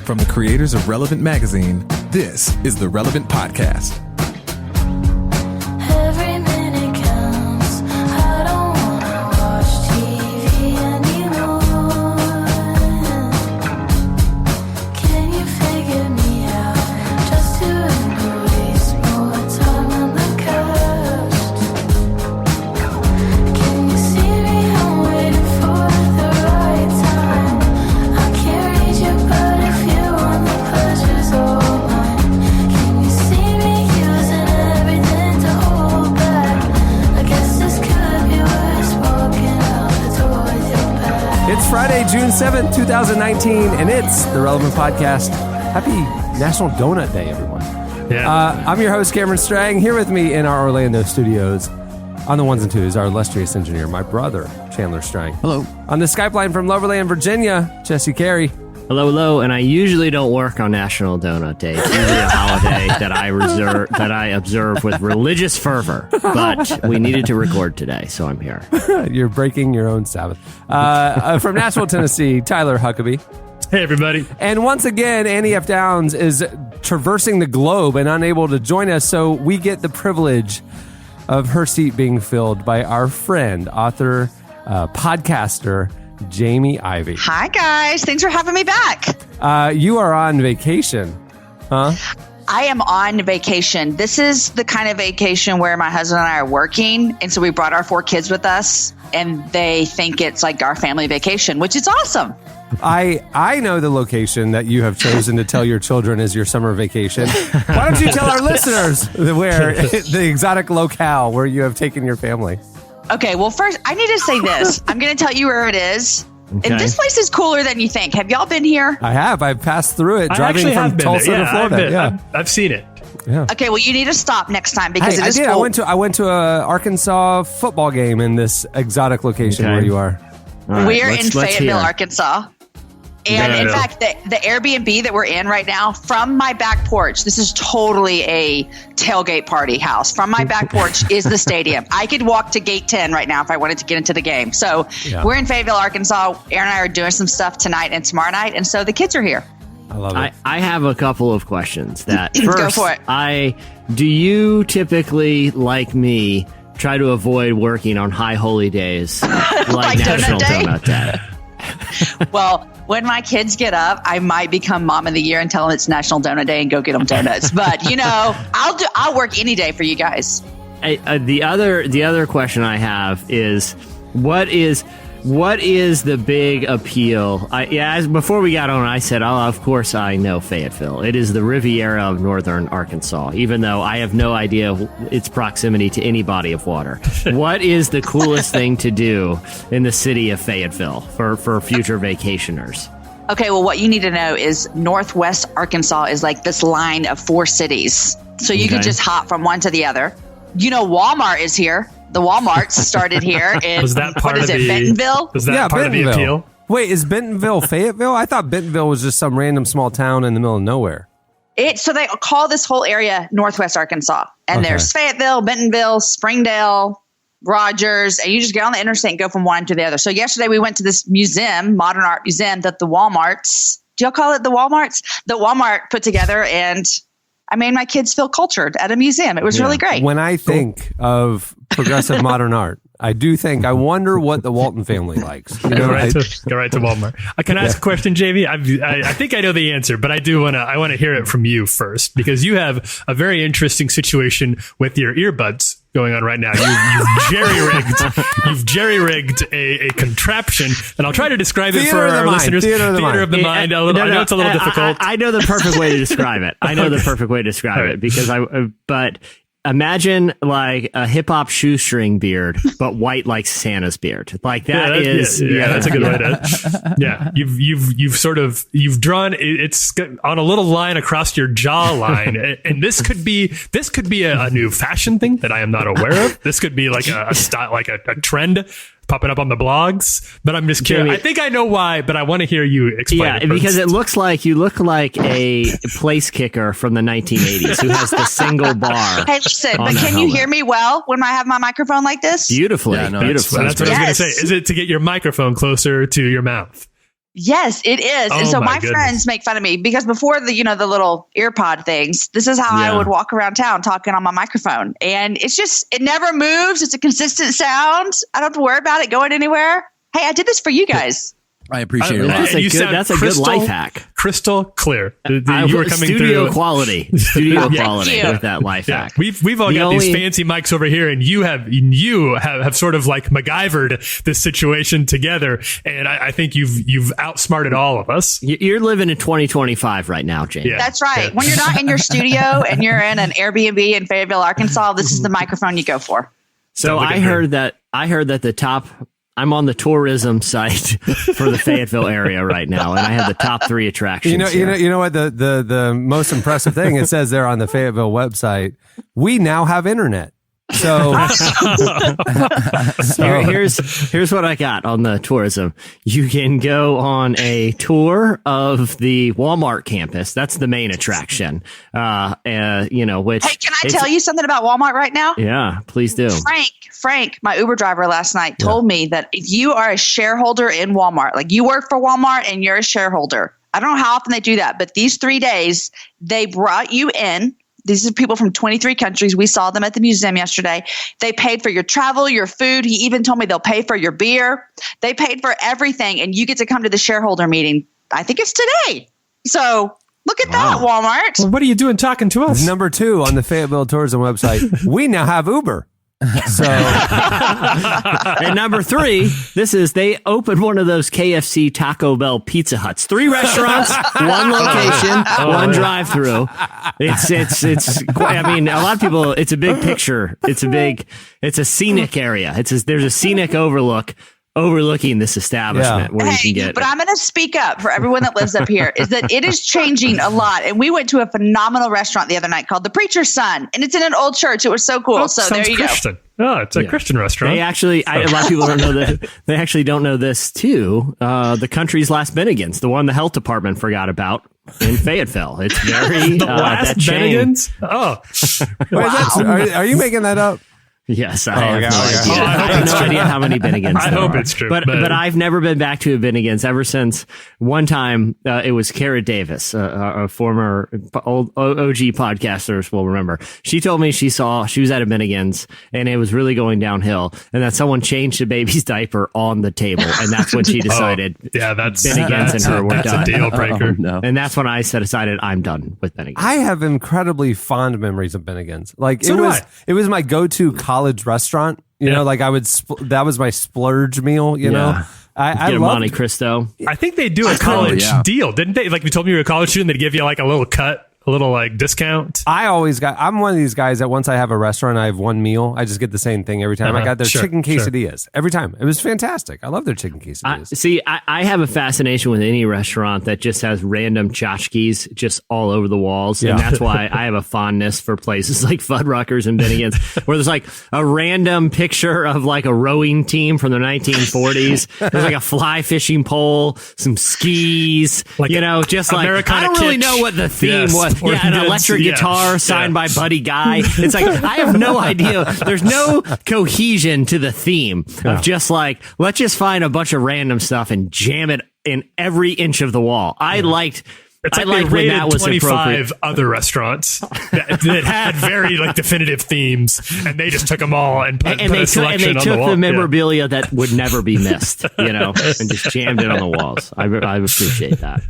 From the creators of Relevant Magazine, this is the Relevant Podcast. Every minute counts. I don't wanna watch TV anymore. Can you figure me out? Just to embrace more time on the coast. Can you see me? I'm waiting for the right time. I can't reach you, but if you want the pleasure's all mine. Can you see me using everything to hold back? I guess this could be worse, walking out the door with your back. It's Friday, June 7th, 2019, and it's the Relevant Podcast. Happy National Donut Day, everyone. Yeah. I'm your host, Cameron Strang. Here with me in our Orlando studios on the ones and twos, our illustrious engineer, my brother, Chandler Strang. Hello. On the Skype line from Loverland, Virginia, Jesse Carey. Hello, hello, and I usually don't work on National Donut Day. It's usually a holiday that I observe with religious fervor. But we needed to record today, so I'm here. You're breaking your own Sabbath. From Nashville, Tennessee, Tyler Huckabee. Hey, everybody. And once again, Annie F. Downs is traversing the globe and unable to join us, so we get the privilege of her seat being filled by our friend, author, podcaster, Jamie Ivey. Hi, guys. Thanks for having me back. You are on vacation, huh? I am on vacation. This is the kind of vacation where my husband and I are working. And so we brought our 4 kids with us, and they think it's like our family vacation, which is awesome. I know the location that you have chosen to tell your children is your summer vacation. Why don't you tell our listeners where the exotic locale where you have taken your family? Okay, well, first, I need to say this. I'm going to tell you where it is. Okay. And this place is cooler than you think. Have y'all been here? I have. I've passed through it I driving actually have from been Tulsa there. to Florida. Yeah, I've seen it. Yeah. Okay, well, you need to stop next time because it I is did. cool. I went to a Arkansas football game in this exotic location Okay. where you are. All right, We're in let's Fayetteville, hear. Arkansas. And in fact, the Airbnb that we're in right now, from my back porch, this is totally a tailgate party house. From my back porch is the stadium. I could walk to gate 10 right now if I wanted to get into the game. So we're in Fayetteville, Arkansas. Aaron and I are doing some stuff tonight and tomorrow night. And so the kids are here. I love it. I have a couple of questions. That Go first, for it. Do you typically, like me, try to avoid working on high holy days like Like National Donut Day? Donut Day? Well, when my kids get up, I might become mom of the year and tell them it's National Donut Day and go get them donuts. But, you know, I'll work any day for you guys. The other question I have is what is the big appeal? Before we got on, I said, oh, of course I know Fayetteville. It is the Riviera of northern Arkansas, even though I have no idea its proximity to any body of water. What is the coolest thing to do in the city of Fayetteville for future vacationers? Okay, well, what you need to know is Northwest Arkansas is like this line of 4 cities. So you could just hop from one to the other. You know, Walmart is here. The Walmarts started here in, Was that part what is of it, the Bentonville? Was that part of the appeal? Wait, is Bentonville Fayetteville? I thought Bentonville was just some random small town in the middle of nowhere. So they call this whole area Northwest Arkansas. And Okay. there's Fayetteville, Bentonville, Springdale, Rogers, and you just get on the interstate and go from one to the other. So yesterday we went to this museum, modern art museum, that the Walmarts, do y'all call it the Walmarts? The Walmart put together, and I made my kids feel cultured at a museum. It was really great. When I think of progressive modern art, I wonder what the Walton family likes. You know, Go right to Walmart. Can I ask a question, JV? I think I know the answer, but I want to hear it from you first, because you have a very interesting situation with your earbuds going on right now. You've jerry-rigged a contraption, and I'll try to describe it for our listeners. Theater of the mind. I know it's a little difficult. I know the perfect way to describe it. Because but imagine like a hip hop shoestring beard, but white like Santa's beard. Like that is that's a good way to. Yeah, you've drawn it's on a little line across your jawline, and this could be a new fashion thing that I am not aware of. This could be like a style, like a trend popping up on the blogs, but I'm just curious. Jamie, I think I know why, but I want to hear you explain it first. Because it looks like you look like a place kicker from the 1980s who has the single bar. Hey, listen, but on their can you helmet. hear me well when I have my microphone like this? Beautifully, Yeah, no, beautifully. That's what I was going to Yes. say. Is it to get your microphone closer to your mouth? Yes, it is. And Oh, so my my goodness. friends make fun of me because before the little ear pod things, this is how I would walk around town talking on my microphone. And it never moves. It's a consistent sound. I don't have to worry about it going anywhere. Hey, I did this for you guys. I appreciate it. That's a good life hack. Crystal clear. You were coming studio through. quality you. with that life hack. We've all got these fancy mics over here, and you have sort of like MacGyvered this situation together, and I think you've outsmarted all of us. You're living in 2025 right now, James. Yeah. That's right. When you're not in your studio and you're in an Airbnb in Fayetteville, Arkansas, this is the microphone you go for. So Sounds like I heard that the top. I'm on the tourism site for the Fayetteville area right now, and I have the top 3 attractions. You know what the most impressive thing it says there on the Fayetteville website. We now have internet. So, here's what I got on the tourism. You can go on a tour of the Walmart campus. That's the main attraction. Which Hey, can I tell you something about Walmart right now? Yeah, please do. Frank, my Uber driver last night told me that if you are a shareholder in Walmart, like you work for Walmart and you're a shareholder, I don't know how often they do that, but these 3 days they brought you in. These are people from 23 countries. We saw them at the museum yesterday. They paid for your travel, your food. He even told me they'll pay for your beer. They paid for everything, and you get to come to the shareholder meeting. I think it's today. So look at that, Walmart. Well, what are you doing talking to us? Number 2 on the Fayetteville Tourism website, we now have Uber. So, and number 3, they opened one of those KFC, Taco Bell, Pizza Huts. 3 restaurants, 1 location, 1 drive-through. It's. I mean, a lot of people. It's a big picture. It's a scenic area. There's a scenic overlooking this establishment where you can get. But I'm going to speak up for everyone that lives up here is that it is changing a lot. And we went to a phenomenal restaurant the other night called The Preacher's Son, and it's in an old church. It was so cool. So there you Christian. Oh, it's a Christian restaurant. They actually, a lot of people don't know that. They actually don't know this too. The country's last Bennigan's, the one the health department forgot about in Fayetteville. It's very the last Bennigan's. Oh, wow. Are you making that up? Yes, I have okay. no idea. I I have no idea how many Bennigan's I there hope are. it's true. But I've never been back to a Bennigan's ever since one time. It was Kerr Davis, a former old OG podcasters will remember. She told me she was at a Bennigan's and it was really going downhill, and that someone changed a baby's diaper on the table, and that's when she decided. That's Bennigan's and her were done. a deal breaker. No. And that's when I decided I'm done with Bennigan's. I have incredibly fond memories of Bennigan's. Like So do I. it was my go-to college restaurant. You know, like I would. That was my splurge meal. You know, I Get a loved Monte Cristo. I think they do a college deal, didn't they? Like you told me you were a college student, they'd give you like a little cut. A little like discount. I'm one of these guys that once I have a restaurant, I have one meal. I just get the same thing every time. I got their chicken quesadillas every time. It was fantastic. I love their chicken quesadillas. I have a fascination with any restaurant that just has random tchotchkes just all over the walls. Yeah. And that's why I have a fondness for places like Fuddruckers and Bennigan's, where there's like a random picture of like a rowing team from the 1940s. There's like a fly fishing pole, some skis, like just like, Americana I don't really kitsch. know what the theme was. Or an electric guitar signed by Buddy Guy. It's like, I have no idea. There's no cohesion to the theme of just like, let's just find a bunch of random stuff and jam it in every inch of the wall. I liked It's like when they rated that was 25 other restaurants that had very like definitive themes, and they just took them all and put a selection on the wall. The memorabilia that would never be missed, and just jammed it on the walls. I appreciate that.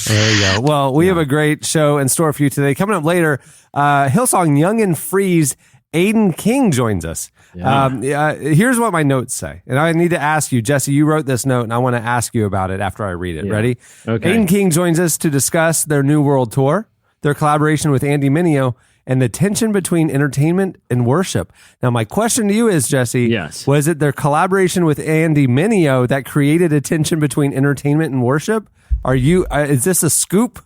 There you go. Well, we have a great show in store for you today. Coming up later, Hillsong Young and Free's Aodhan King joins us. Here's what my notes say. And I need to ask you, Jesse, you wrote this note, and I want to ask you about it after I read it. Yeah. Ready? Okay. Aodhan King joins us to discuss their New World Tour, their collaboration with Andy Mineo, and the tension between entertainment and worship. Now, my question to you is, Jesse, was it their collaboration with Andy Mineo that created a tension between entertainment and worship? Is this a scoop?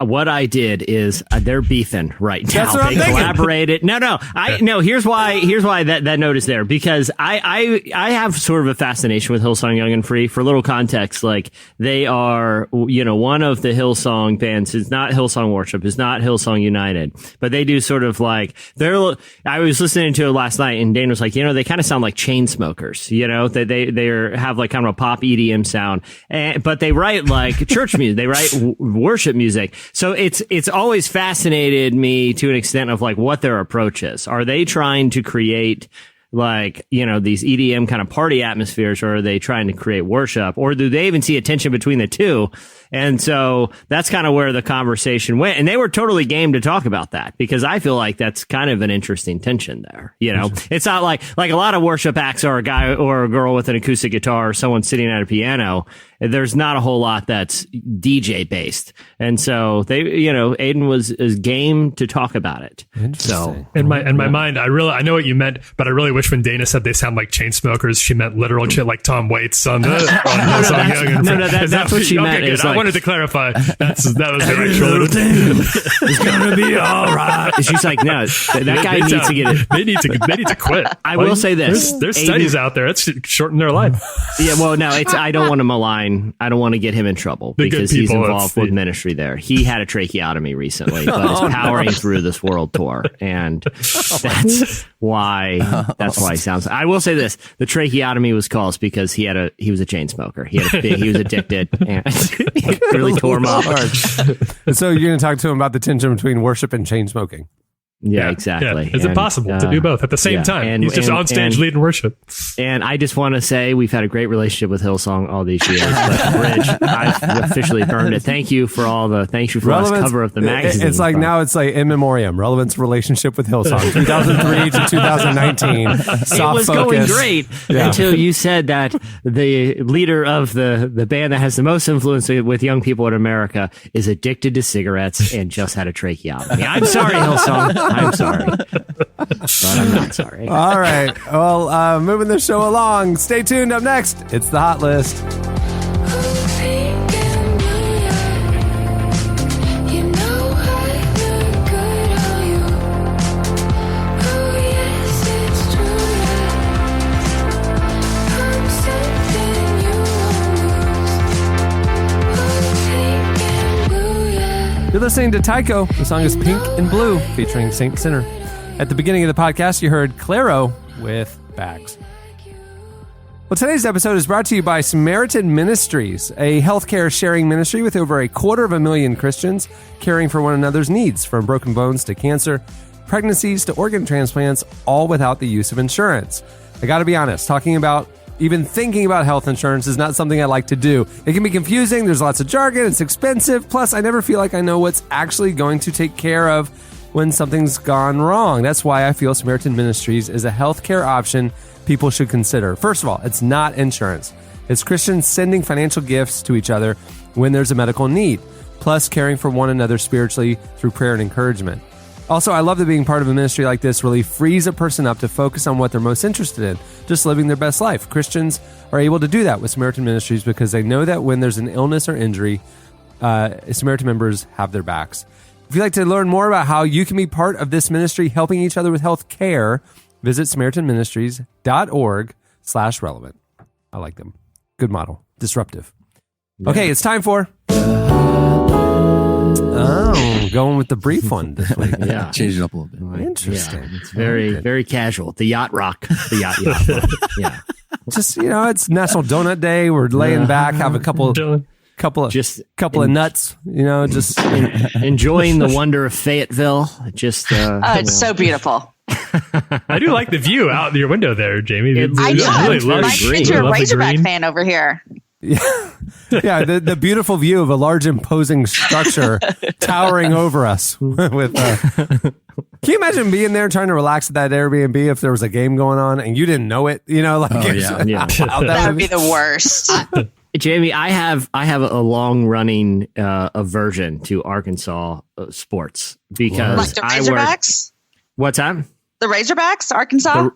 what I did is they're beefing right now. That's what I'm they thinking. collaborated. No. Here's why that note is there, because I have sort of a fascination with Hillsong Young and Free. For a little context, like they are, one of the Hillsong bands. It's not Hillsong Worship. It's not Hillsong United, but they do sort of like I was listening to it last night, and Dane was like, they kind of sound like Chainsmokers. They have like kind of a pop EDM sound, but they write like church music. They write worship music. So it's always fascinated me to an extent of like what their approach is. Are they trying to create like, these EDM kind of party atmospheres, or are they trying to create worship, or do they even see a tension between the two? And so that's kind of where the conversation went. And they were totally game to talk about that, because I feel like that's kind of an interesting tension there. It's not like a lot of worship acts are a guy or a girl with an acoustic guitar or someone sitting at a piano. There's not a whole lot that's DJ based. And so Aodhan is game to talk about it. So in my mind, I know what you meant, but I really wish when Dana said they sound like Chainsmokers, she meant literal shit like Tom Waits on Hillsong Young and Free. That's what she meant. Good. I wanted to clarify. That was the actual It's gonna be all right. She's like, no, that guy needs to get it. They need to quit. I will say this: there's studies out there that's shortened their life. Yeah, well, no, I don't want to maline. I don't want to get him in trouble because he's involved with ministry there. He had a tracheotomy recently, but is powering through this world tour, and that's why he sounds. I will say this: the tracheotomy was caused because he was a chain smoker. He was addicted, and it really tore him apart. So you're going to talk to him about the tension between worship and chain smoking. Yeah, exactly. Yeah. Is it possible to do both at the same time? And, he's just on stage leading worship. And I just want to say we've had a great relationship with Hillsong all these years. But Bridge, I've officially burned it. Thank you for last cover of the magazine. It's like now it's like in memoriam. Relevance relationship with Hillsong, 2003 to 2019. Soft it was focus. going great until you said that the leader of the band that has the most influence with young people in America is addicted to cigarettes and just had a tracheotomy. I'm sorry, Hillsong. I'm sorry. But I'm not sorry. All right. Well, moving the show along. Stay tuned. Up next, it's the Hot List. You're listening to Tycho. The song is Pink and Blue, featuring Saint Sinner. At the beginning of the podcast, you heard Claro with Bags. Well, today's episode is brought to you by Samaritan Ministries, a healthcare sharing ministry with over 250,000 Christians caring for one another's needs, from broken bones to cancer, pregnancies to organ transplants, all without the use of insurance. I got to be honest, even thinking about health insurance is not something I like to do. It can be confusing, there's lots of jargon, it's expensive, plus I never feel like I know what's actually going to take care of when something's gone wrong. That's why I feel Samaritan Ministries is a healthcare option people should consider. First of all, it's not insurance. It's Christians sending financial gifts to each other when there's a medical need, plus caring for one another spiritually through prayer and encouragement. Also, I love that being part of a ministry like this really frees a person up to focus on what they're most interested in, just living their best life. Christians are able to do that with Samaritan Ministries because they know that when there's an illness or injury, Samaritan members have their backs. If you'd like to learn more about how you can be part of this ministry helping each other with health care, visit SamaritanMinistries.org/relevant. I like them. Good model. Disruptive. Okay, it's time for... going with the brief one this week. Yeah, change it up a little bit. Interesting. Yeah, it's very casual. The yacht rock. The yacht. Yeah. Just it's National Donut Day. We're laying back, have a couple of nuts. Just enjoying the wonder of Fayetteville. It's so beautiful. I do like the view out your window there, Jamie. I do. Really Mike, you're a Razorback fan over here. Yeah, the beautiful view of a large imposing structure towering over us. Can you imagine being there trying to relax at that Airbnb if there was a game going on and you didn't know it? That would be the worst. Jamie, I have a long running aversion to Arkansas sports because like the Razorbacks. What's that? The Razorbacks, Arkansas.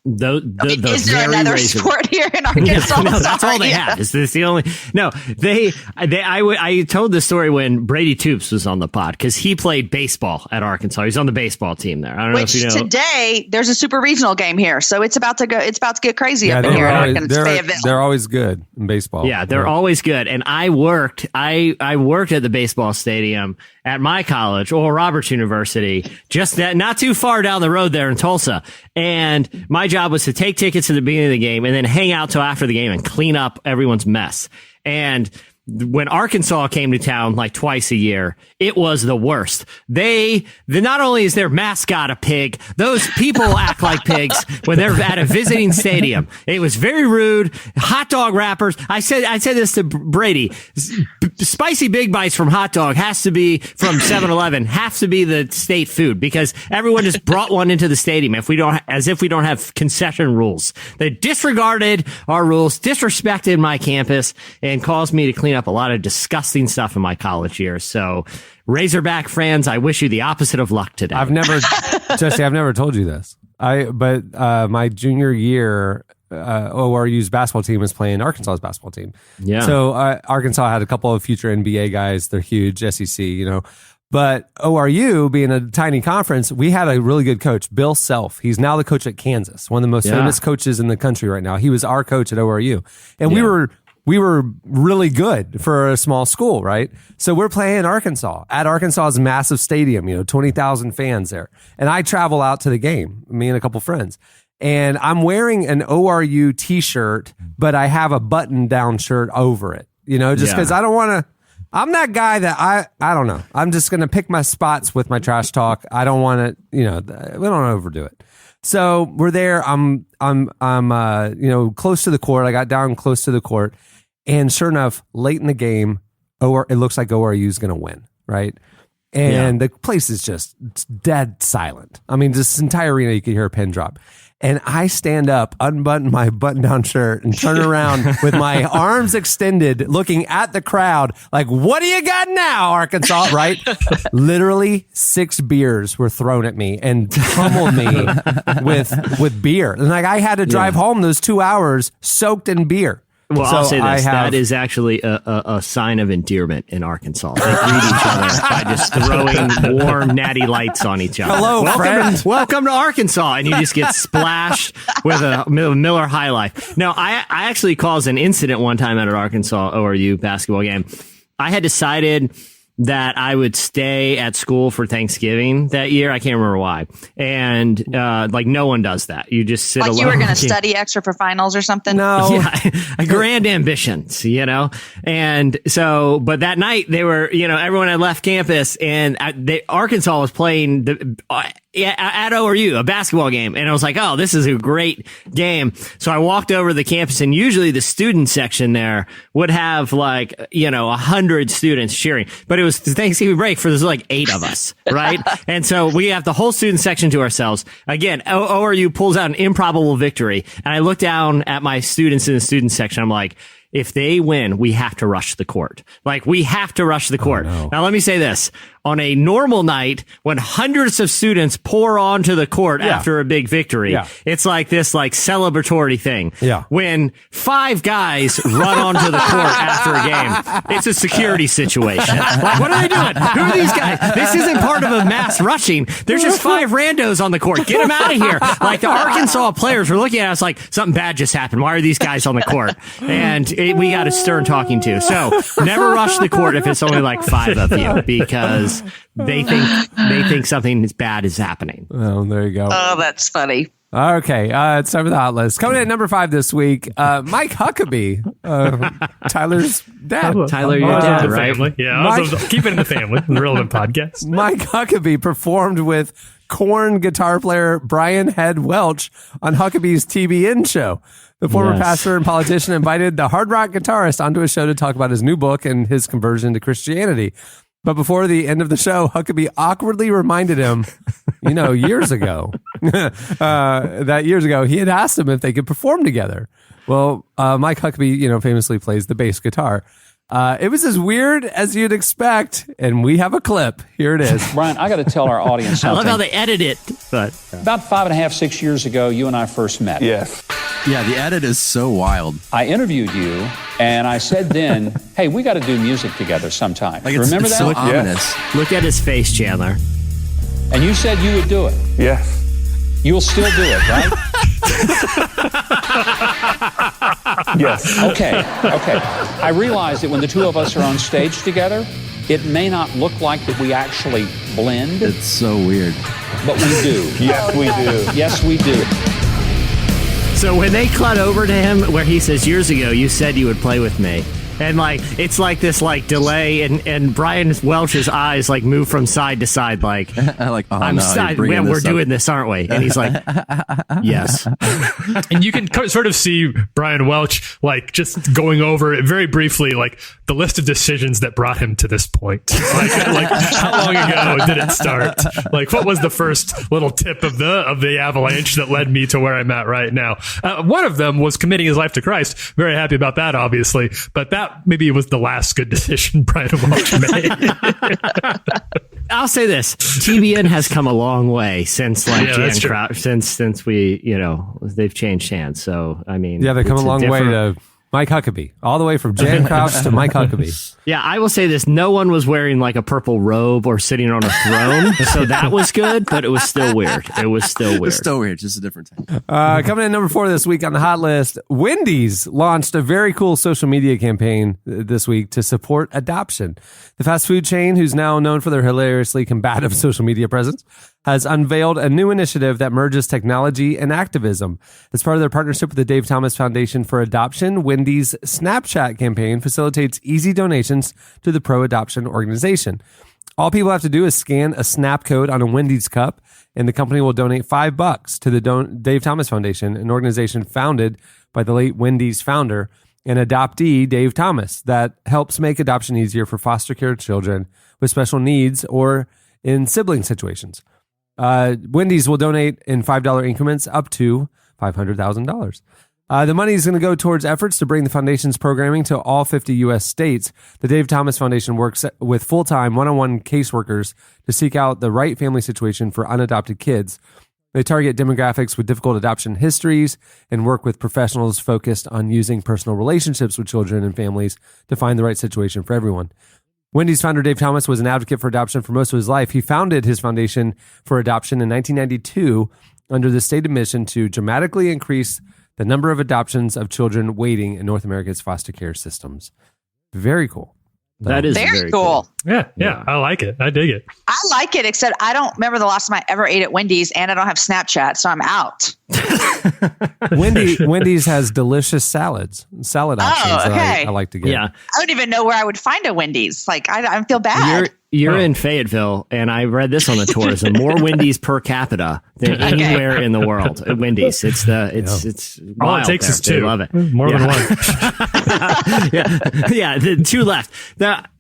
The Is there very another Razor- sport here in Arkansas? No, that's all Sorry. they have. Is this the only? No, I told this story when Brady Toops was on the pod because he played baseball at Arkansas. He's on the baseball team there. I don't know Which if you know. today there's a super regional game here, so it's about to go. It's about to get crazy up in here in Arkansas. Fayetteville. They're always good in baseball. Yeah, they're always good. And I worked at the baseball stadium at my college, Oral Roberts University, just not too far down the road there in Tulsa. And my job was to take tickets at the beginning of the game and then hang out till after the game and clean up everyone's mess. And when Arkansas came to town like twice a year, it was the worst. Not only is their mascot a pig, those people act like pigs when they're at a visiting stadium. It was very rude. Hot dog wrappers. I said this to Brady. Spicy Big Bites from Hot Dog has to be from 7-Eleven, has to be the state food because everyone just brought one into the stadium as if we don't have concession rules. They disregarded our rules, disrespected my campus, and caused me to clean up a lot of disgusting stuff in my college years. So Razorback fans, I wish you the opposite of luck today. Jesse, I've never told you this. But my junior year, ORU's basketball team was playing Arkansas's basketball team. Yeah. So Arkansas had a couple of future NBA guys. They're huge, SEC, But ORU, being a tiny conference, we had a really good coach, Bill Self. He's now the coach at Kansas, one of the most famous coaches in the country right now. He was our coach at ORU. And we were really good for a small school, right? So we're playing Arkansas at Arkansas's massive stadium, 20,000 fans there. And I travel out to the game, me and a couple friends. And I'm wearing an ORU t-shirt, but I have a button-down shirt over it, just because I don't want to. I'm that guy that I don't know. I'm just going to pick my spots with my trash talk. I don't want to, we don't overdo it. So we're there. I'm close to the court. I got down close to the court. And sure enough, late in the game, it looks like ORU is going to win, right? And the place is just dead silent. I mean, this entire arena, you can hear a pin drop. And I stand up, unbutton my button-down shirt, and turn around with my arms extended, looking at the crowd like, what do you got now, Arkansas, right? Literally 6 beers were thrown at me and pummeled me with beer. And I had to drive home those 2 hours soaked in beer. Well, I'll say this. That is actually a sign of endearment in Arkansas. They greet each other by just throwing warm, natty lights on each other. Hello, friend. Welcome to Arkansas. And you just get splashed with a Miller High Life. No, I actually caused an incident one time at an Arkansas ORU basketball game. I had decided that I would stay at school for Thanksgiving that year. I can't remember why. And no one does that. You just sit alone. You were going to study extra for finals or something? No. Yeah, grand ambitions, And so, but that night they were, everyone had left campus and Arkansas was playing at ORU, a basketball game. And I was like, oh, this is a great game. So I walked over to the campus and usually the student section there would have 100 students cheering, but it was Thanksgiving break for there's 8 of us, right? And so we have the whole student section to ourselves. Again, ORU pulls out an improbable victory. And I look down at my students in the student section. I'm like, if they win, we have to rush the court. We have to rush the court. Oh, no. Now, let me say this. On a normal night, when hundreds of students pour onto the court after a big victory, it's like this celebratory thing. Yeah. When 5 guys run onto the court after a game, it's a security situation. What are they doing? Who are these guys? This isn't part of a mass rushing. There's just 5 randos on the court. Get them out of here. The Arkansas players were looking at us like something bad just happened. Why are these guys on the court? And we got a stern talking to. So never rush the court if it's only 5 of you because they think something bad is happening. Oh, there you go. Oh, that's funny. Okay, it's time for the hot list. Coming in at number 5 this week, Mike Huckabee, Tyler's dad. Tyler, your dad, right? Family. Yeah, I was keep it in the family. The relevant podcast. Mike Huckabee performed with Korn guitar player Brian Head Welch on Huckabee's TBN show. The former pastor and politician invited the hard rock guitarist onto his show to talk about his new book and his conversion to Christianity. But before the end of the show, Huckabee awkwardly reminded him, years ago, he had asked him if they could perform together. Well, Mike Huckabee, famously plays the bass guitar. It was as weird as you'd expect, and we have a clip. Here it is. Brian, I got to tell our audience I something. love how they edit it. But About 5.5, 6 years ago, you and I first met. Yes. Yeah, the edit is so wild. I interviewed you, and I said then, hey, we got to do music together sometime. Like Remember it's that? so ominous. look at his face, Chandler. And you said you would do it. Yes. You'll still do it, right? Yes. Okay. I realize that when the two of us are on stage together, it may not look like that we actually blend, It's so weird. but we do. Yes, we do. Yes, we do. So when they cut over to him where he says, years ago, you said you would play with me. And like it's like this like delay and Brian Welch's eyes like move from side to side like Like, oh, I'm no, side, you're bringing we're this up. doing this, aren't we? And he's like, yes. And you can sort of see Brian Welch like just going over it very briefly, like the list of decisions that brought him to this point. Like how long ago did it start? Like what was the first little tip of the avalanche that led me to where I'm at right now? One of them was committing his life to Christ. Very happy about that, obviously, but that maybe was the last good decision Brian Welch made. I'll say this: TBN has come a long way since like Yeah, that's Jan true. since we they've changed hands. So I mean, Yeah, they've come it's a long way different- to Mike Huckabee, all the way from Jan Crouch to Mike Huckabee. Yeah, I will say this: no one was wearing like a purple robe or sitting on a throne, so that was good. But it was still weird. It was still weird. It's still weird, just a different time. Coming in number 4 this week on the hot list, Wendy's launched a very cool social media campaign this week to support adoption. The fast food chain, who's now known for their hilariously combative social media presence, has unveiled a new initiative that merges technology and activism. As part of their partnership with the Dave Thomas Foundation for Adoption, Wendy's Snapchat campaign facilitates easy donations to the pro-adoption organization. All people have to do is scan a snap code on a Wendy's cup, and the company will donate $5 to the Dave Thomas Foundation, an organization founded by the late Wendy's founder and adoptee Dave Thomas that helps make adoption easier for foster care children with special needs or in sibling situations. Wendy's will donate in $5 increments up to $500,000. The money is going to go towards efforts to bring the foundation's programming to all 50 U.S. states. The Dave Thomas Foundation works with full-time one-on-one caseworkers to seek out the right family situation for unadopted kids. They target demographics with difficult adoption histories and work with professionals focused on using personal relationships with children and families to find the right situation for everyone. Wendy's founder, Dave Thomas, was an advocate for adoption for most of his life. He founded his foundation for adoption in 1992 under the stated mission to dramatically increase the number of adoptions of children waiting in North America's foster care systems. Very cool. That is Very cool. Yeah, I like it. I dig it. I like it, except I don't remember the last time I ever ate at Wendy's, and I don't have Snapchat, so I'm out. Wendy's has delicious salad options that okay. I like to get. Yeah, I don't even know where I would find a Wendy's. Like, I feel bad. you're in Fayetteville, and I read this on the tourism. More Wendy's per capita than anywhere in the world. At Wendy's, it's All wild it takes there. is 2. They love it. More than one. yeah, the 2 left.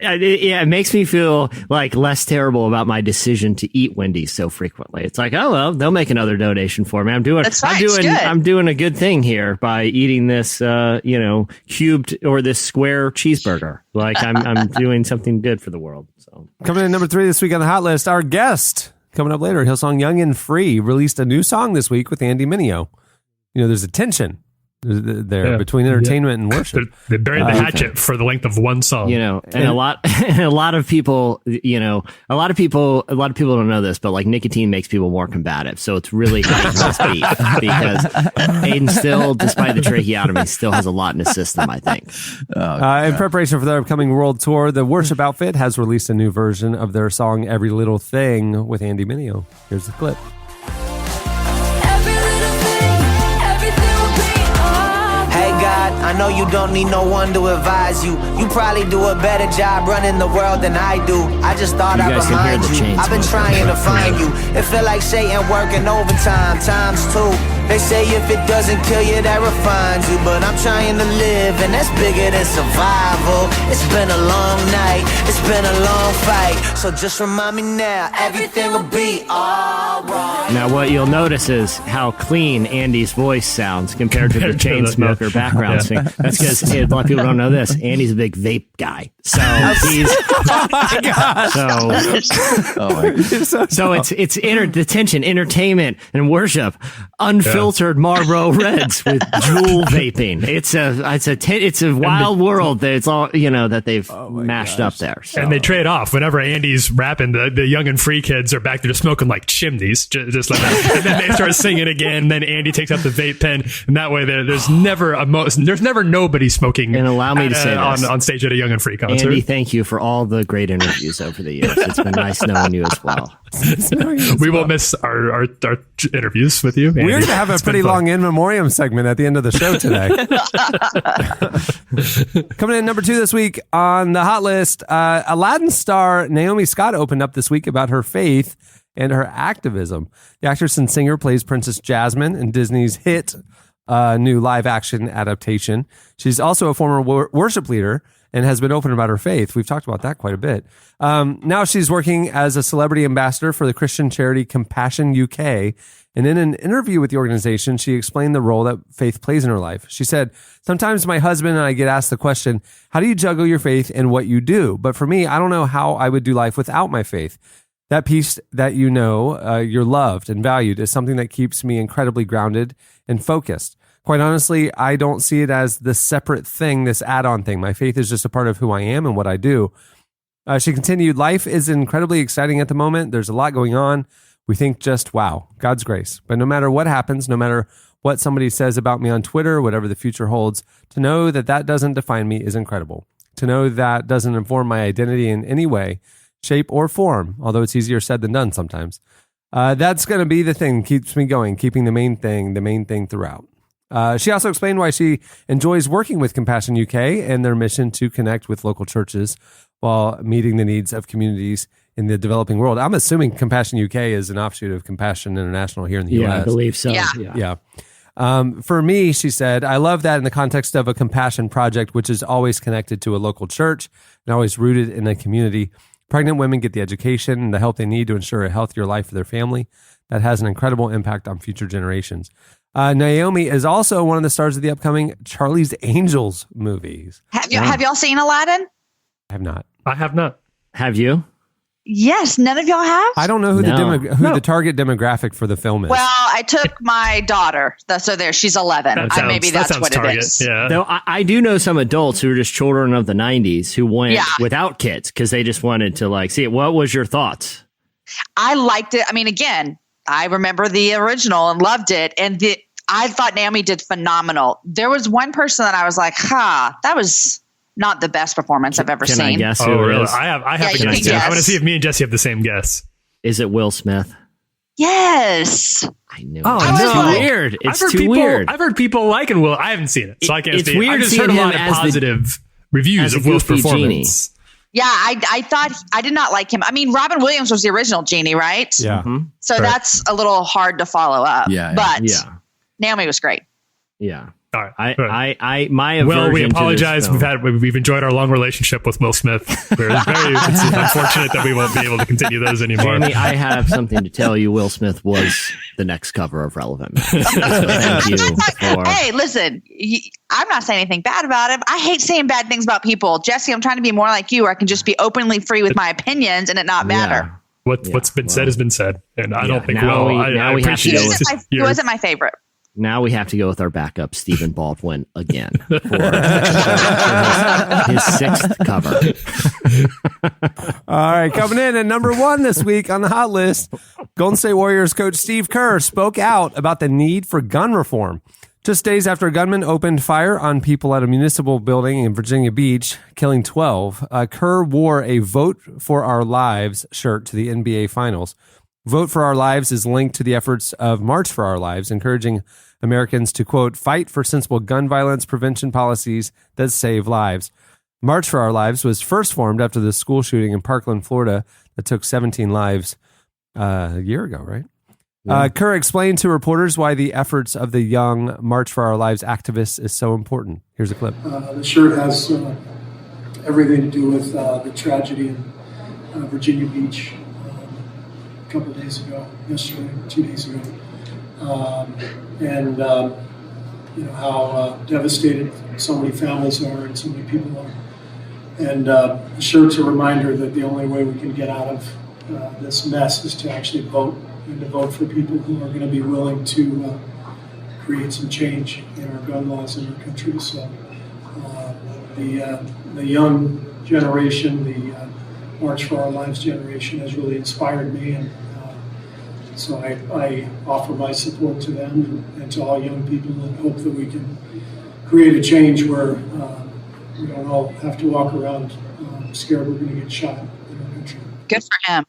It makes me feel like less terrible about my decision to eat Wendy's so frequently. It's like, oh well, they'll make another donation for me. I'm doing a good thing here by eating this, cubed or this square cheeseburger. Like I'm doing something good for the world. So Coming in number 3 this week on the hot list, our guest coming up later, Hillsong Young and Free released a new song this week with Andy Mineo. There's a tension there between entertainment and worship. They buried the hatchet for the length of one song. and a lot of people, a lot of people don't know this, but like nicotine makes people more combative. So it's really heightened this beef because Aiden still, despite the tracheotomy, still has a lot in his system, I think. In preparation for their upcoming world tour, the worship outfit has released a new version of their song Every Little Thing with Andy Mineo. Here's the clip. I know you don't need no one to advise you. You probably do a better job running the world than I do. I just thought I'd remind you. I've been trying to find you. It feel like Satan working overtime, times 2. They say if it doesn't kill you, that refines you. But I'm trying to live, and that's bigger than survival. It's been a long night, it's been a long fight. So just remind me now, everything will be alright. Now, what you'll notice is how clean Andy's voice sounds compared to the Chainsmoker background sing. That's because a lot of people don't know this. Andy's a big vape guy, so he's. Oh my gosh! So it's detention, entertainment, and worship. Unfiltered Marlboro Reds with Juul vaping. It's a wild world that it's all that they've mashed up there. So. And they trade off. Whenever Andy's rapping, the young and free kids are back there smoking like chimneys, just like that. And then they start singing again. And then Andy takes out the vape pen, and that way there's never nobody smoking. And allow me to say this. on stage at a young and free concert. Andy, thank you for all the great interviews over the years. It's been nice knowing you as well. We will miss our interviews with you. Andy. We're going to have a pretty long in memoriam segment at the end of the show today. Coming in number 2 this week on the hot list, Aladdin star Naomi Scott opened up this week about her faith and her activism. The actress and singer plays Princess Jasmine in Disney's hit new live-action adaptation. She's also a former worship leader and has been open about her faith. We've talked about that quite a bit. Now she's working as a celebrity ambassador for the Christian charity Compassion UK. And in an interview with the organization, she explained the role that faith plays in her life. She said, "Sometimes my husband and I get asked the question, how do you juggle your faith and what you do? But for me, I don't know how I would do life without my faith. That piece that you're loved and valued is something that keeps me incredibly grounded and focused. Quite honestly, I don't see it as this separate thing, this add-on thing. My faith is just a part of who I am and what I do." She continued, "Life is incredibly exciting at the moment. There's a lot going on. We think just, wow, God's grace. But no matter what happens, no matter what somebody says about me on Twitter, whatever the future holds, to know that doesn't define me is incredible. To know that doesn't inform my identity in any way, shape, or form, although it's easier said than done sometimes. That's going to be the thing that keeps me going, keeping the main thing throughout." She also explained why she enjoys working with Compassion UK and their mission to connect with local churches while meeting the needs of communities in the developing world. I'm assuming Compassion UK is an offshoot of Compassion International here in the U.S. Yeah, I believe so. Yeah. For me, she said, I love that in the context of a compassion project, which is always connected to a local church and always rooted in a community. Pregnant women get the education and the help they need to ensure a healthier life for their family. That has an incredible impact on future generations. Naomi is also one of the stars of the upcoming Charlie's Angels movies. Have y'all seen Aladdin? I have not. I have not. Have you? Yes, none of y'all have? I don't know who the target demographic for the film is. Well, I took my daughter. She's 11. Maybe that's what target. it is. Yeah. Though I do know some adults who are just children of the 90s who went without kids because they just wanted to see it. What was your thoughts? I liked it. I mean, again, I remember the original and loved it. And I thought Naomi did phenomenal. There was one person that I was like, that was not the best performance I've ever seen. I guess who really? I have a guess too. I want to see if me and Jesse have the same guess. Is it Will Smith? Yes. I knew. Oh, it's too weird. It's too weird. I've heard people liking Will. I haven't seen it, so I can't It's say. weird I just seeing heard a lot him of as positive reviews of Will's goofy performance. genie. Yeah, I thought I did not like him. I mean, Robin Williams was the original genie, right? Yeah. Mm-hmm. So that's a little hard to follow up. Yeah. But Naomi was great. Yeah. All right. My aversion. Well, we apologize. to this film. We've enjoyed our long relationship with Will Smith. It's unfortunate that we won't be able to continue those anymore. Jamie, I have something to tell you. Will Smith was the next cover of Relevant Magazine. So thank you. Hey, listen, I'm not saying anything bad about him. I hate saying bad things about people. Jesse, I'm trying to be more like you, where I can just be openly free with my opinions and it not matter. What's been said has been said, and I don't think now Will. we have to go with He wasn't my favorite. Now we have to go with our backup, Stephen Baldwin, again for his sixth cover. All right, coming in at number 1 this week on the hot list, Golden State Warriors coach Steve Kerr spoke out about the need for gun reform. Just days after a gunman opened fire on people at a municipal building in Virginia Beach, killing 12, Kerr wore a Vote for Our Lives shirt to the NBA Finals. Vote for Our Lives is linked to the efforts of March for Our Lives, encouraging Americans to, quote, fight for sensible gun violence prevention policies that save lives. March for Our Lives was first formed after the school shooting in Parkland, Florida, that took 17 lives a year ago, right? Kerr explained to reporters why the efforts of the young March for Our Lives activists is so important. Here's a clip. The shirt has everything to do with the tragedy in Virginia Beach a couple of days ago, yesterday, 2 days ago. And how devastated so many families are and so many people are. And the shirt's a reminder that the only way we can get out of this mess is to actually vote, and to vote for people who are going to be willing to create some change in our gun laws in our country. So the young generation, the March for Our Lives generation has really inspired me, and so I offer my support to them and to all young people, and hope that we can create a change where we don't all have to walk around scared we're going to get shot in our country. Good for him.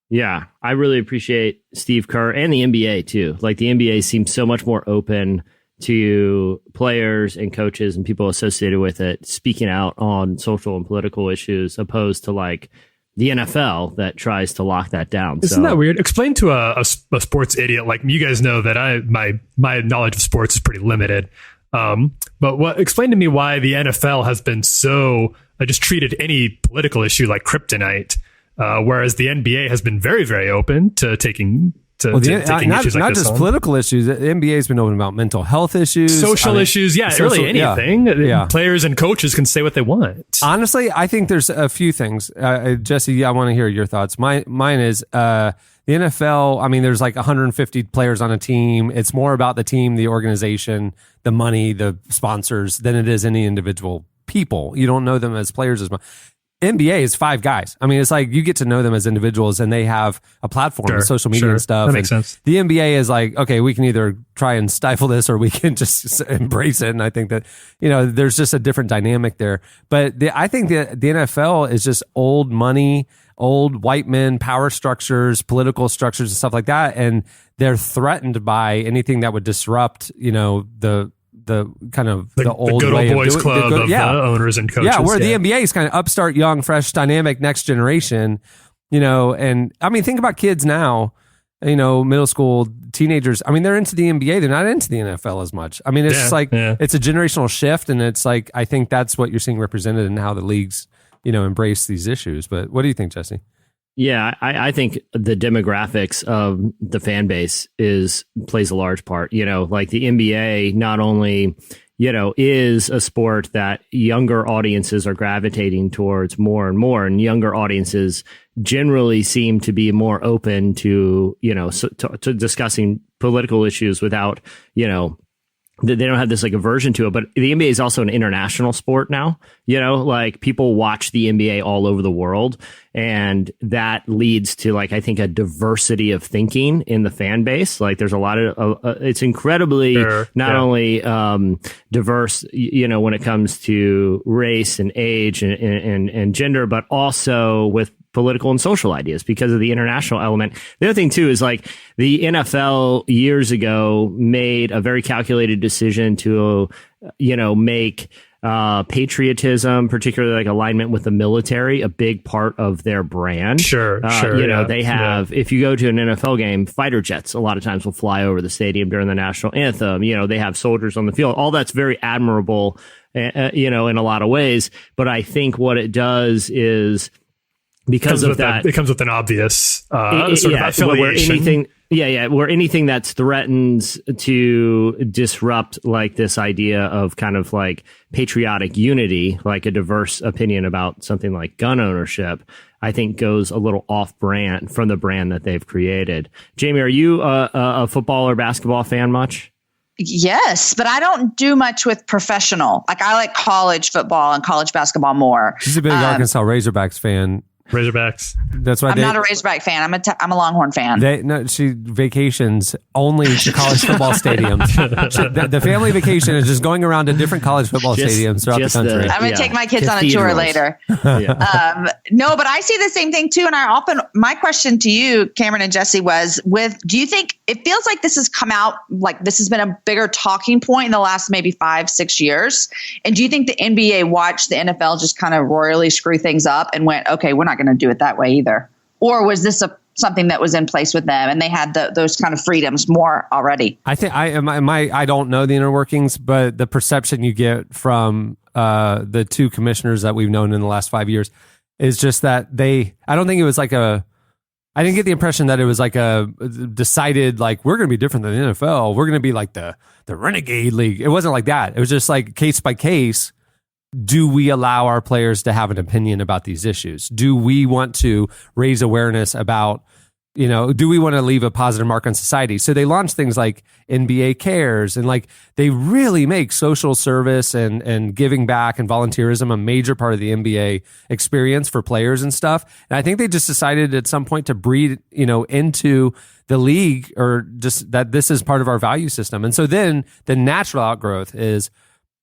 Yeah, I really appreciate Steve Kerr and the NBA too. Like, the NBA seems so much more open to players and coaches and people associated with it speaking out on social and political issues, opposed to like the NFL that tries to lock that down. Isn't that weird? Explain to a sports idiot like me. You guys know that my knowledge of sports is pretty limited. But explain to me why the NFL has been so just treated any political issue like kryptonite, whereas the NBA has been very, very open to taking issues like not this just on. Political issues. The NBA has been open about mental health issues, social issues. Yeah, really anything. Yeah. Players and coaches can say what they want. Honestly, I think there's a few things. Jesse, I want to hear your thoughts. Mine is the NFL. I mean, there's like 150 players on a team. It's more about the team, the organization, the money, the sponsors than it is any individual people. You don't know them as players as much. NBA is 5 guys. I mean, it's like you get to know them as individuals, and they have a platform and social media and stuff. That makes sense. The NBA is like, okay, we can either try and stifle this or we can just embrace it. And I think that, there's just a different dynamic there. But I think the NFL is just old money, old white men, power structures, political structures and stuff like that. And they're threatened by anything that would disrupt, the kind of the old good way old boys of club of owners and coaches. Yeah, where the NBA is kind of upstart, young, fresh, dynamic, next generation, and I mean, think about kids now, middle school, teenagers. I mean, they're into the NBA. They're not into the NFL as much. I mean, it's just like, it's a generational shift. And it's like, I think that's what you're seeing represented in how the leagues, embrace these issues. But what do you think, Jesse? Yeah, I think the demographics of the fan base plays a large part. Like the NBA not only, is a sport that younger audiences are gravitating towards more and more, and younger audiences generally seem to be more open to, to discussing political issues without, they don't have this like aversion to it. But the NBA is also an international sport now. Like people watch the NBA all over the world, and that leads to like, I think, a diversity of thinking in the fan base. Like there's a lot of it's incredibly only diverse, when it comes to race and age and gender, but also with political and social ideas because of the international element. The other thing too is like the NFL years ago made a very calculated decision to, make patriotism, particularly like alignment with the military, a big part of their brand. Sure. They have, if you go to an NFL game, fighter jets a lot of times will fly over the stadium during the national anthem. They have soldiers on the field. All that's very admirable, in a lot of ways. But I think what it does is, because of that, it comes with an obvious sort of affiliation. Where anything that threatens to disrupt like this idea of kind of like patriotic unity, like a diverse opinion about something like gun ownership, I think goes a little off brand from the brand that they've created. Jamie, are you a football or basketball fan much? Yes, but I don't do much with professional. Like I like college football and college basketball more. She's a big Arkansas Razorbacks fan. Razorbacks. That's why I'm not a Razorback fan. I'm a Longhorn fan. She vacations only to college football stadiums. The family vacation is just going around to different college football stadiums throughout the country. I'm going to take my kids on a tour later. No, but I see the same thing too. And my question to you, Cameron and Jesse, was do you think it feels like this has come out, like this has been a bigger talking point in the last maybe 5-6 years? And do you think the NBA watched the NFL just kind of royally screw things up and went, okay, we're not going to do it that way either? Or was this something that was in place with them, and they had those kind of freedoms more already. I think I don't know the inner workings, but the perception you get from the two commissioners that we've known in the last 5 years is just that I don't think it was like I didn't get the impression that it was like a decided, like, we're going to be different than the NFL. We're going to be like the renegade league. It wasn't like that. It was just like case by case. Do we allow our players to have an opinion about these issues? Do we want to raise awareness about, do we want to leave a positive mark on society? So they launched things like NBA Cares, and like they really make social service and giving back and volunteerism a major part of the NBA experience for players and stuff. And I think they just decided at some point to breed, into the league, or just that this is part of our value system. And so then the natural outgrowth is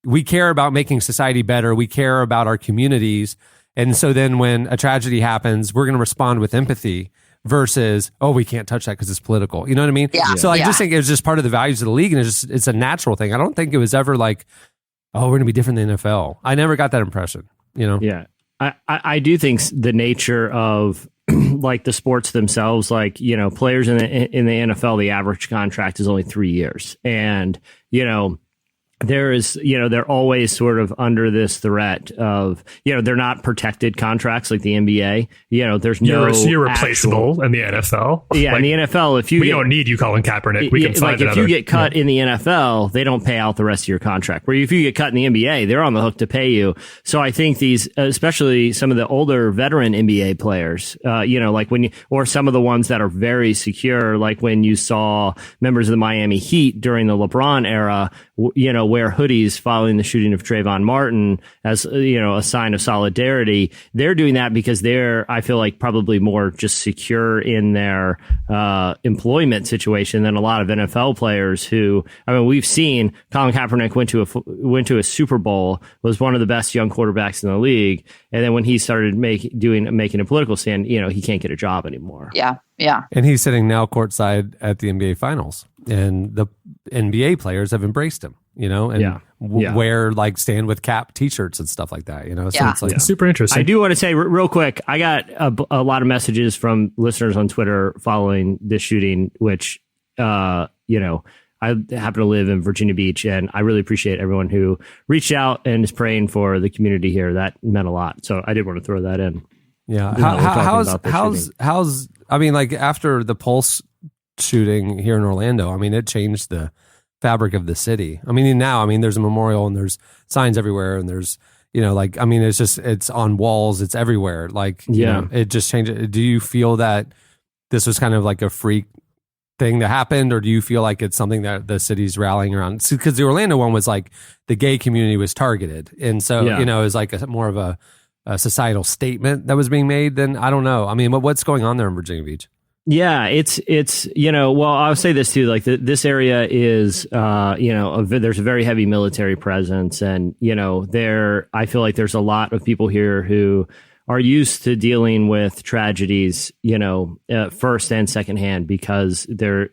we care about making society better. We care about our communities. And so then when a tragedy happens, we're going to respond with empathy versus, oh, we can't touch that because it's political. You know what I mean? Yeah. So I just think it was just part of the values of the league, and it's a natural thing. I don't think it was ever like, oh, we're going to be different than the NFL. I never got that impression, Yeah. I do think the nature of like the sports themselves, like, players in the NFL, the average contract is only 3 years. And, there is, they're always sort of under this threat of, they're not protected contracts like the NBA. There's no. You're replaceable in the NFL. Yeah, in the NFL, if we don't need you, Colin Kaepernick. We can find if you get cut in the NFL, they don't pay out the rest of your contract. Where if you get cut in the NBA, they're on the hook to pay you. So I think these, especially some of the older veteran NBA players, like or some of the ones that are very secure, like when you saw members of the Miami Heat during the LeBron era, wear hoodies following the shooting of Trayvon Martin as, a sign of solidarity. They're doing that because they're, I feel like, probably more just secure in their employment situation than a lot of NFL players who, we've seen Colin Kaepernick went to a Super Bowl, was one of the best young quarterbacks in the league. And then when he started making a political stand, he can't get a job anymore. Yeah. Yeah. And he's sitting now courtside at the NBA Finals, and the NBA players have embraced him, and wear like Stand With Cap T-shirts and stuff like that, So it's like super interesting. I do want to say real quick, I got a lot of messages from listeners on Twitter following this shooting, which, I happen to live in Virginia Beach, and I really appreciate everyone who reached out and is praying for the community here. That meant a lot. So I did want to throw that in. Yeah. How's after the Pulse shooting here in Orlando, it changed the fabric of the city. Now, there's a memorial and there's signs everywhere, and there's, it's on walls, it's everywhere. It just changed. Do you feel that this was kind of like a freak thing that happened, or do you feel like it's something that the city's rallying around? Because the Orlando one was like the gay community was targeted, and so it was like more of a societal statement that was being made. Then I don't know. What's going on there in Virginia Beach? Yeah, it's well, I'll say this too, like this area is, there's a very heavy military presence, and, I feel like there's a lot of people here who are used to dealing with tragedies, first and secondhand, because there's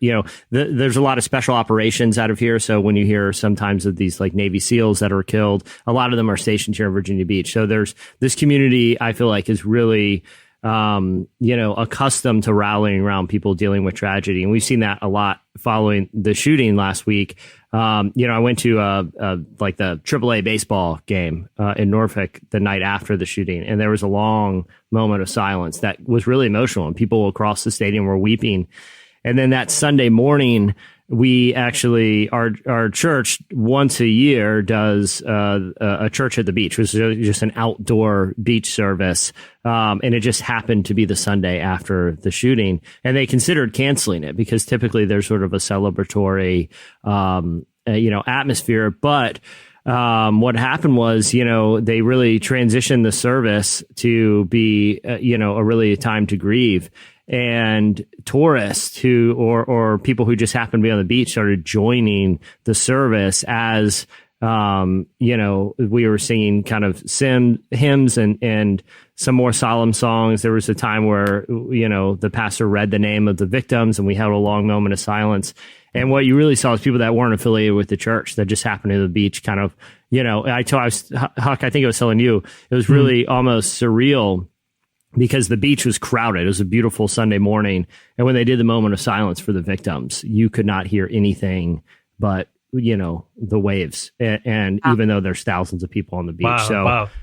a lot of special operations out of here. So when you hear sometimes of these like Navy SEALs that are killed, a lot of them are stationed here in Virginia Beach. So there's this community, I feel like, is really accustomed to rallying around people dealing with tragedy. And we've seen that a lot following the shooting last week. I went to like the AAA baseball game in Norfolk the night after the shooting, and there was a long moment of silence that was really emotional, and people across the stadium were weeping. And then that Sunday morning, we actually, our church once a year does a church at the beach, which is just an outdoor beach service. And it just happened to be the Sunday after the shooting. And they considered canceling it because typically there's sort of a celebratory, atmosphere. But what happened was, they really transitioned the service to be, a really time to grieve. And tourists who or people who just happened to be on the beach started joining the service as we were singing kind of hymns and some more solemn songs. There was a time where the pastor read the name of the victims, and we held a long moment of silence. And what you really saw is people that weren't affiliated with the church that just happened to the beach, kind of, Huck, I think I was telling you, it was really almost surreal because the beach was crowded. It was a beautiful Sunday morning. And when they did the moment of silence for the victims, you could not hear anything but, the waves. And even though there's thousands of people on the beach.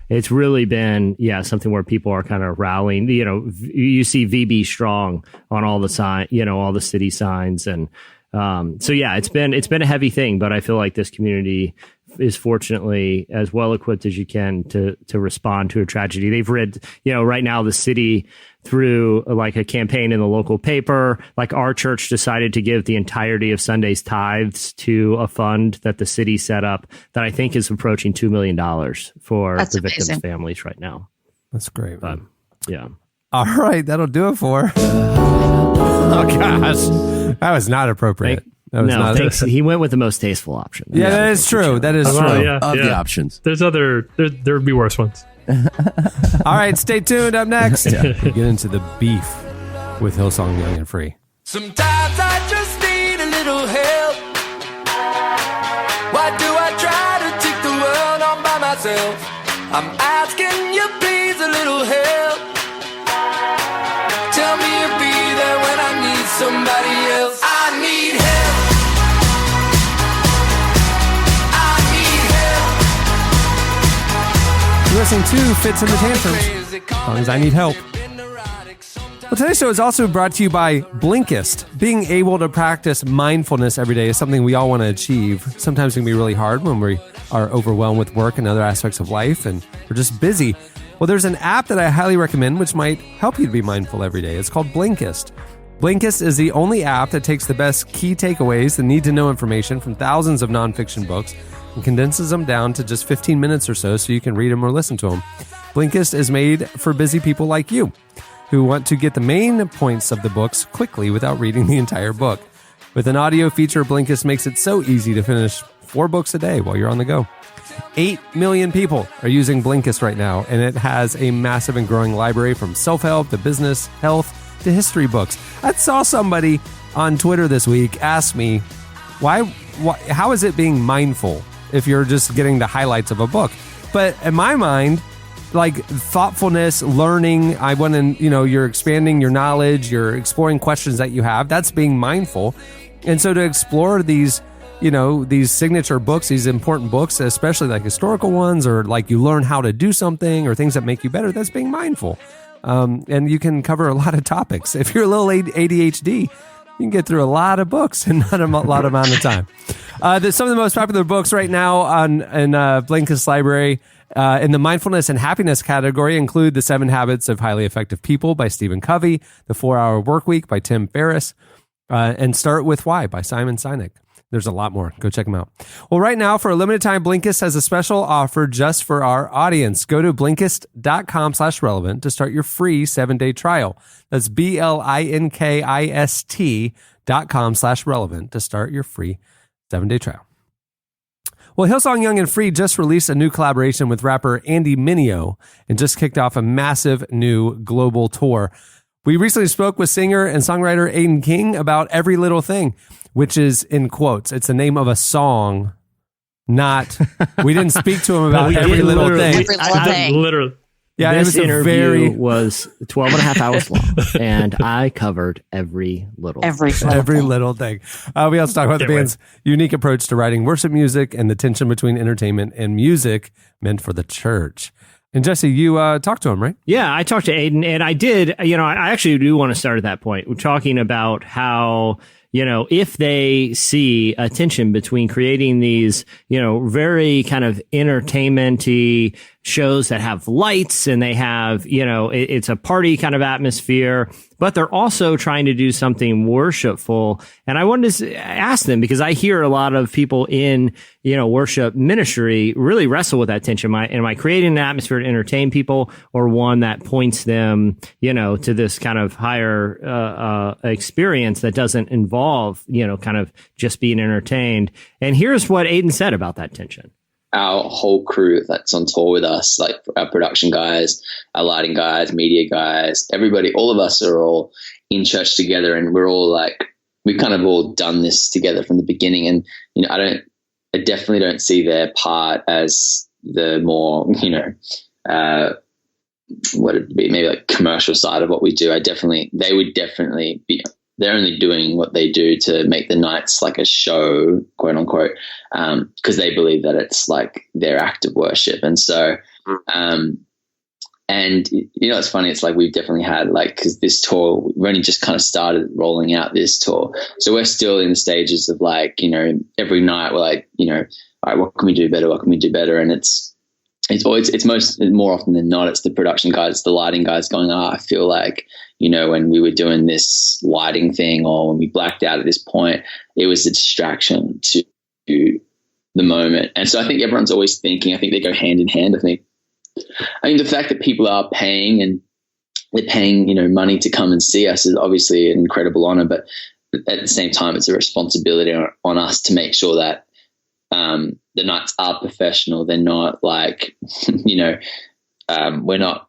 It's really been, something where people are kind of rallying. You see VB Strong on all the all the city signs. And it's been a heavy thing, but I feel like this community is fortunately as well equipped as you can to respond to a tragedy. They've read, right now the city through like a campaign in the local paper, like our church decided to give the entirety of Sunday's tithes to a fund that the city set up that I think is approaching $2 million for the victims' families right now. That's great. But, all right. That'll do it for. Oh gosh. That was not appropriate. He went with the most tasteful option. Yeah, that is true. That is true. Of the options. There would be worse ones. All right, stay tuned. Up next, we get into the beef with Hillsong Young and Free. Sometimes I just need a little help. Why do I try to take the world on by myself? I'm asking you please a little help. Tell me you'll be there when I need somebody else. I need help. You're listening to Fits in the Tantrums. As long as I need help. Well, today's show is also brought to you by Blinkist. Being able to practice mindfulness every day is something we all want to achieve. Sometimes it can be really hard when we are overwhelmed with work and other aspects of life and we're just busy. Well, there's an app that I highly recommend which might help you to be mindful every day. It's called Blinkist. Blinkist is the only app that takes the best key takeaways, the need-to-know information from thousands of nonfiction books, and condenses them down to just 15 minutes or so you can read them or listen to them. Blinkist is made for busy people like you who want to get the main points of the books quickly without reading the entire book. With an audio feature, Blinkist makes it so easy to finish 4 books a day while you're on the go. 8 million people are using Blinkist right now, and it has a massive and growing library from self-help to business, health, to history books. I saw somebody on Twitter this week ask me, how is it being mindful if you're just getting the highlights of a book? But in my mind, like thoughtfulness, learning, you're expanding your knowledge, you're exploring questions that you have. That's being mindful. And so to explore these signature books, these important books, especially like historical ones, or like you learn how to do something or things that make you better, that's being mindful. And you can cover a lot of topics. If you're a little ADHD, you can get through a lot of books in not a lot amount of time. Some of the most popular books right now in Blinkist library in the mindfulness and happiness category include The 7 Habits of Highly Effective People by Stephen Covey, The 4-Hour Workweek by Tim Ferriss, and Start With Why by Simon Sinek. There's a lot more. Go check them out. Well, right now, for a limited time, Blinkist has a special offer just for our audience. Go to Blinkist.com/relevant to start your free 7-day trial. That's Blinkist.com/relevant to start your free 7-day trial. Well, Hillsong Young and Free just released a new collaboration with rapper Andy Mineo and just kicked off a massive new global tour. We recently spoke with singer and songwriter Aodhan King about Every Little Thing, which is in quotes. It's the name of a song, we didn't speak to him about every little thing. Every little thing. Literally. Yeah, this interview was 12 and a half hours long, and I covered every little thing. We also talk about the band's unique approach to writing worship music and the tension between entertainment and music meant for the church. And Jesse, you talked to him, right? Yeah, I talked to Aodhan, and I did. I actually do want to start at that point. We're talking about how, if they see a tension between creating these, very kind of entertainment-y shows that have lights and they have, it's a party kind of atmosphere, but they're also trying to do something worshipful. And I wanted to ask them, because I hear a lot of people in, worship ministry really wrestle with that tension. Am I creating an atmosphere to entertain people, or one that points them, to this kind of higher experience that doesn't involve, kind of just being entertained? And here's what Aodhan said about that tension. Our whole crew that's on tour with us, like our production guys, our lighting guys, media guys, everybody, all of us are all in church together, and we're all we've kind of all done this together from the beginning. And, I definitely don't see their part as the more, what it'd be, maybe like commercial side of what we do, they would definitely be, they're only doing what they do to make the nights like a show, quote unquote, because they believe that it's like their act of worship. And so, and it's funny, it's like we've definitely had like, because this tour, we've only just kind of started rolling out this tour. So we're still in the stages of like, every night we're like, all right, what can we do better? What can we do better? And it's more often than not, it's the production guys, it's the lighting guys going, I feel like, when we were doing this lighting thing or when we blacked out at this point, it was a distraction to the moment. And so I think everyone's always thinking, I think they go hand in hand. I think the fact that people are paying and they're paying, money to come and see us is obviously an incredible honor, but at the same time, it's a responsibility on us to make sure that the nights are professional. They're not like, we're not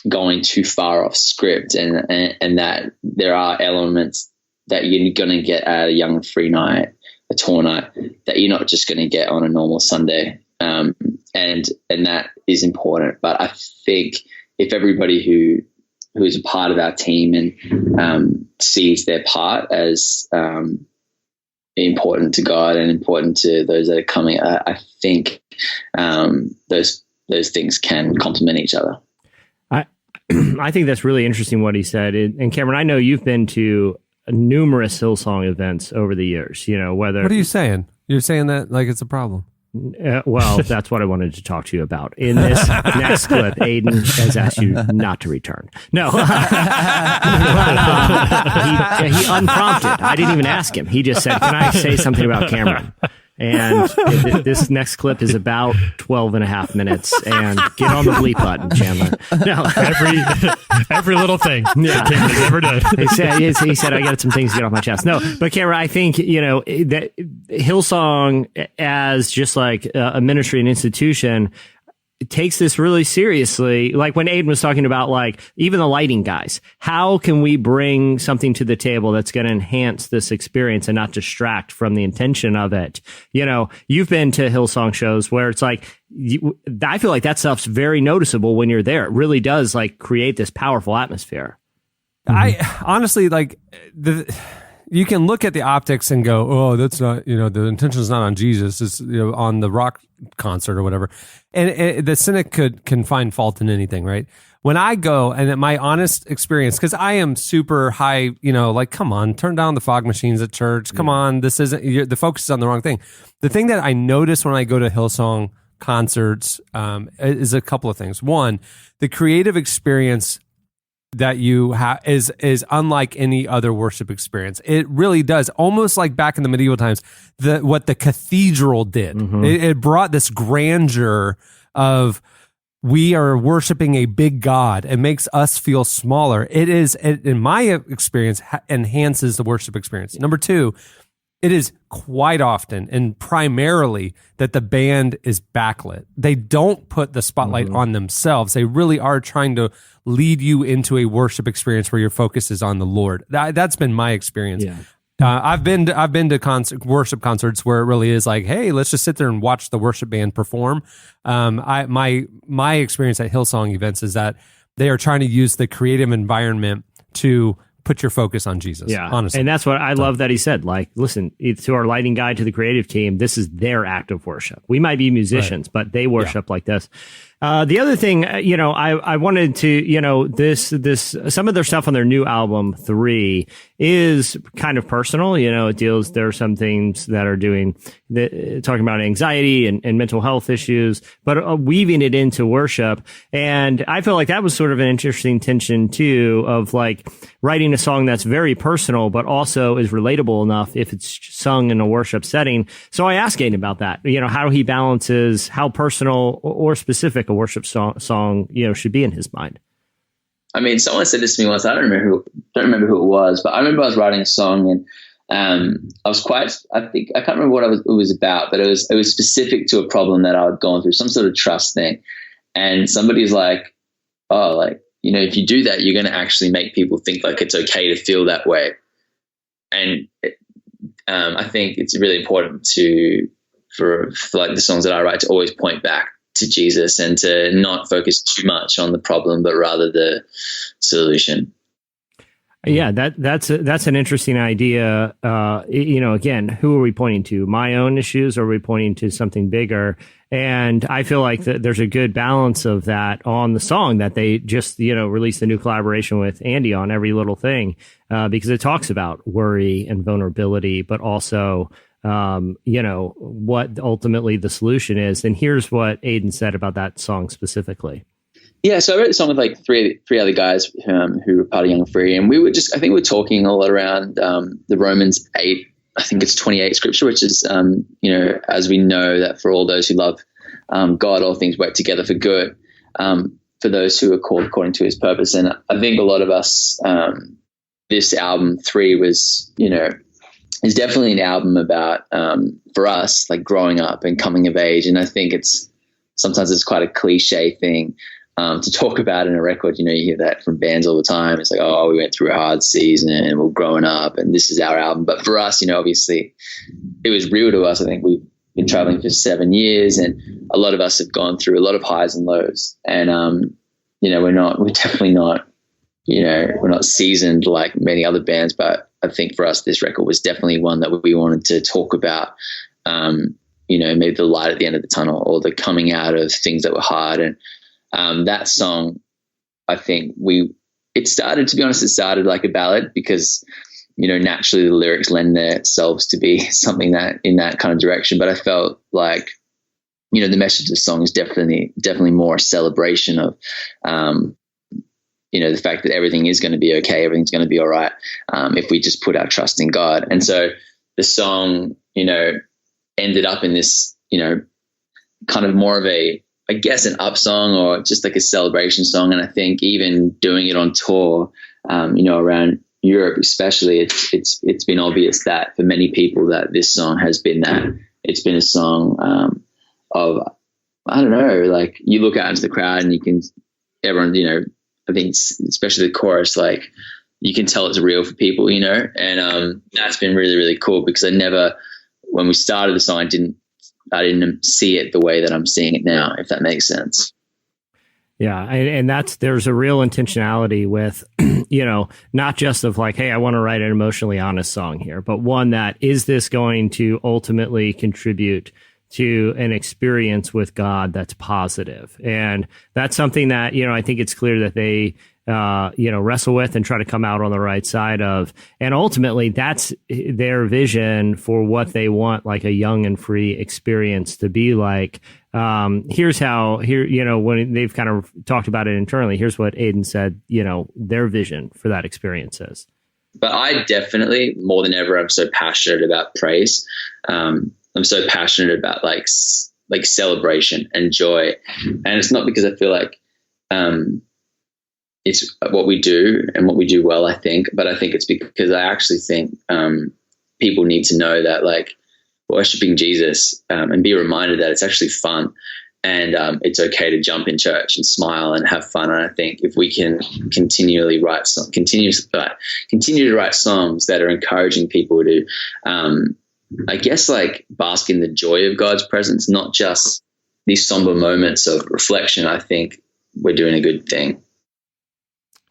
going too far off script, and that there are elements that you're going to get at a Young Free night, a tour night, that you're not just going to get on a normal Sunday. And that is important. But I think if everybody who is a part of our team and sees their part as important to God and important to those that are coming, I think those things can complement each other. I think that's really interesting what he said. And Cameron, I know you've been to numerous Hillsong events over the years. Whether what are you saying? You're saying that like it's a problem. Well, that's what I wanted to talk to you about. In this next clip, Aodhan has asked you not to return. No. He unprompted. I didn't even ask him. He just said, can I say something about Cameron? And this next clip is about 12 and a half minutes. And get on the bleep button, Chandler. No. Every little thing Cameron's ever done. He said, I got some things to get off my chest. No, but Cameron, I think, that Hillsong as just like a ministry and institution takes this really seriously. Like when Aodhan was talking about like even the lighting guys, how can we bring something to the table that's going to enhance this experience and not distract from the intention of it? You've been to Hillsong shows where it's like, I feel like that stuff's very noticeable when you're there. It really does like create this powerful atmosphere. I honestly like you can look at the optics and go, oh, that's not, the intention is not on Jesus. It's, on the rock concert or whatever. And the cynic can find fault in anything, right? When I go, and my honest experience, because I am super high, like, come on, turn down the fog machines at church. Come on, this isn't, the focus is on the wrong thing. The thing that I notice when I go to Hillsong concerts is a couple of things. One, the creative experience that you have is unlike any other worship experience. It really does, almost like back in the medieval times, what the cathedral did. Mm-hmm. It brought this grandeur of we are worshiping a big God. It makes us feel smaller. In my experience, enhances the worship experience. Number two, it is quite often and primarily that the band is backlit. They don't put the spotlight on themselves. They really are trying to lead you into a worship experience where your focus is on the Lord. That's been my experience. Yeah. I've been to worship concerts where it really is like, hey, let's just sit there and watch the worship band perform. My experience at Hillsong events is that they are trying to use the creative environment to put your focus on Jesus. Yeah, honestly. And that's what I love that he said. Like, listen, to our lighting guy, to the creative team, this is their act of worship. We might be musicians, but they worship like this. The other thing, I wanted to, this some of their stuff on their new album 3 is kind of personal. There are some things that are talking about anxiety and mental health issues, but weaving it into worship. And I feel like that was sort of an interesting tension too, of like writing a song that's very personal, but also is relatable enough if it's sung in a worship setting. So I asked Aodhan about that, how he balances how personal or specific a worship song should be in his mind. I mean, someone said this to me once. I don't remember who it was, but I remember I was writing a song and I can't remember what it was about, but it was specific to a problem that I had gone through, some sort of trust thing. And somebody's like, oh, like, if you do that, you're going to actually make people think like it's okay to feel that way. And I think it's really important for like the songs that I write to always point back to Jesus and to not focus too much on the problem, but rather the solution. Yeah, that's an interesting idea. Again, who are we pointing to? My own issues, or are we pointing to something bigger? And I feel like there's a good balance of that on the song that they just, released a new collaboration with Andy on, Every Little Thing, because it talks about worry and vulnerability, but also, what ultimately the solution is. And here's what Aodhan said about that song specifically. Yeah, so I wrote the song with like three other guys who were part of Young and Free, and we were talking a lot around the Romans 8, I think it's 28 scripture, which is, as we know that for all those who love God, all things work together for good, for those who are called according to his purpose. And I think a lot of us, this album 3 was, is definitely an album about, for us, like growing up and coming of age. And I think sometimes it's quite a cliche thing to talk about in a record. You hear that from bands all the time. It's like, oh, we went through a hard season and we're growing up and this is our album. But for us, obviously it was real to us. I think we've been traveling for 7 years and a lot of us have gone through a lot of highs and lows. And, we're definitely not, we're not seasoned like many other bands, but I think for us, this record was definitely one that we wanted to talk about, maybe the light at the end of the tunnel or the coming out of things that were hard. And, that song, I think it started like a ballad because, naturally the lyrics lend themselves to be something that in that kind of direction. But I felt like, the message of the song is definitely more a celebration of, the fact that everything is going to be okay. Everything's going to be all right. If we just put our trust in God. And so the song, ended up in this, kind of more of an up song or just like a celebration song. And I think even doing it on tour, around Europe, especially, it's been obvious that for many people that this song has been that. It's been a song of, I don't know, like you look out into the crowd and everyone, I think especially the chorus, like you can tell it's real for people, and that's been really, really cool because when we started the song, I didn't see it the way that I'm seeing it now, if that makes sense. Yeah. And there's a real intentionality with, not just of like, hey, I want to write an emotionally honest song here, but one that is this going to ultimately contribute to an experience with God that's positive. And that's something that, I think it's clear that they, wrestle with and try to come out on the right side of. And ultimately, that's their vision for what they want, like a young and free experience to be like. Here's how, when they've kind of talked about it internally, here's what Aodhan said, their vision for that experience is. But I definitely, more than ever, I'm so passionate about praise. I'm so passionate about like celebration and joy. And it's not because I feel like, it's what we do and what we do well, I think, but I think it's because I actually think people need to know that like worshiping Jesus and be reminded that it's actually fun and it's okay to jump in church and smile and have fun. And I think if we can continue to write songs that are encouraging people to, bask in the joy of God's presence, not just these somber moments of reflection, I think we're doing a good thing.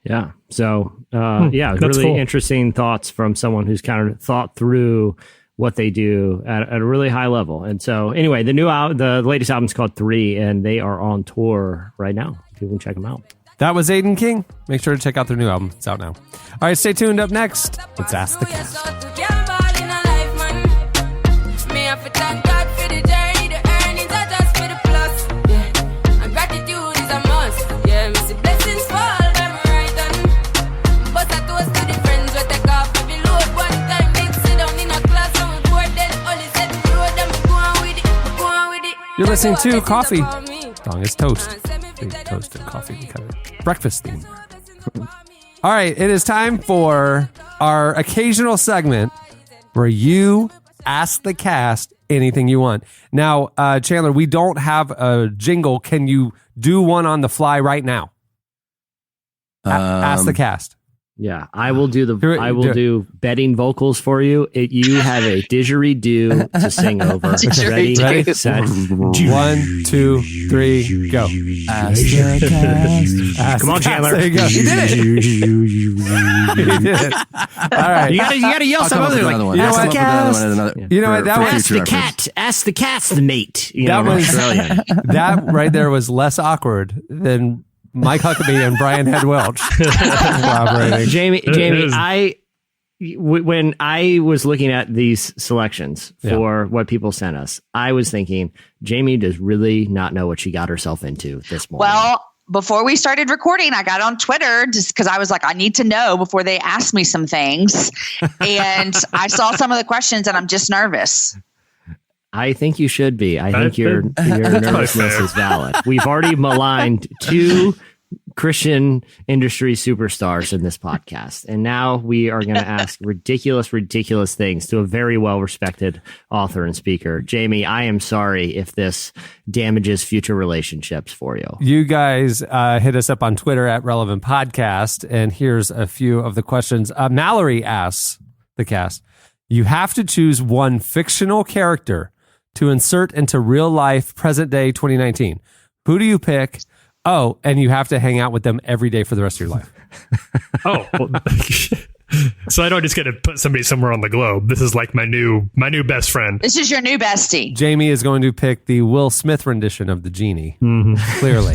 Yeah. So, really cool. Interesting thoughts from someone who's kind of thought through what they do at a really high level. And so anyway, the latest album is called 3 and they are on tour right now. You can check them out. That was Aodhan King. Make sure to check out their new album. It's out now. All right, stay tuned. Up next, let's ask the cast. You're listening to Coffee. Song is Toast. Toasted coffee. Kind of breakfast theme. All right, it is time for our occasional segment where you ask the cast anything you want. Now, Chandler, we don't have a jingle. Can you do one on the fly right now? Ask the cast. Yeah, I will do do betting vocals for you. You have a didgeridoo to sing over. Ready, set. 1, 2, 3, go. Come on, Chandler. There you go. You did it. You did it. All right. You gotta yell some other like. You know what? You know what? That was ask the cat. Ask the cat's the mate. That was Australian. That right there was less awkward than Mike Huckabee and Brian Head Welch. Jamie, when I was looking at these selections for what people sent us, I was thinking Jamie does really not know what she got herself into this morning. Well, before we started recording, I got on Twitter just because I was like, I need to know before they ask me some things. And I saw some of the questions and I'm just nervous. I think you should be. I think your nervousness is valid. We've already maligned 2 Christian industry superstars in this podcast. And now we are going to ask ridiculous things to a very well-respected author and speaker. Jamie, I am sorry if this damages future relationships for you. You guys hit us up on Twitter at Relevant Podcast. And here's a few of the questions. Mallory asks the cast, you have to choose one fictional character to insert into real life, present day 2019. Who do you pick? Oh, and you have to hang out with them every day for the rest of your life. Oh, well, so I don't just get to put somebody somewhere on the globe. This is like my new best friend. This is your new bestie. Jamie is going to pick the Will Smith rendition of the genie. Clearly.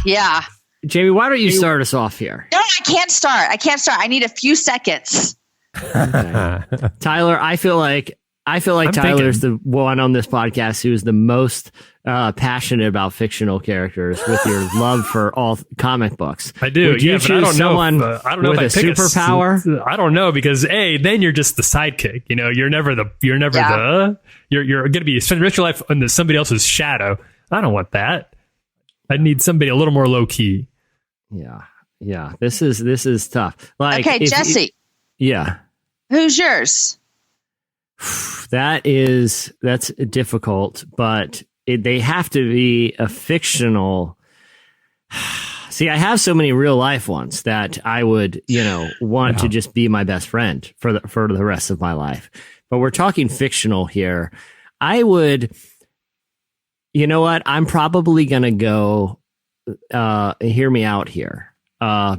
Yeah. Jamie, why don't you start us off here? No, I can't start. I need a few seconds. Okay. Tyler, I feel like Tyler is the one on this podcast who is the most passionate about fictional characters with your love for all comic books. I do. Would you choose but I don't someone know if, I don't know with if I a pick superpower? I don't know because then you're just the sidekick. You know, you're never you're going to be spending your life under somebody else's shadow. I don't want that. I need somebody a little more low key. Yeah. This is tough. Like, okay, Jesse. Who's yours? That's difficult, but they have to be a fictional. See, I have so many real life ones that I would, want to just be my best friend for the rest of my life. But we're talking fictional here. I would, you know what? I'm probably going to go, hear me out here.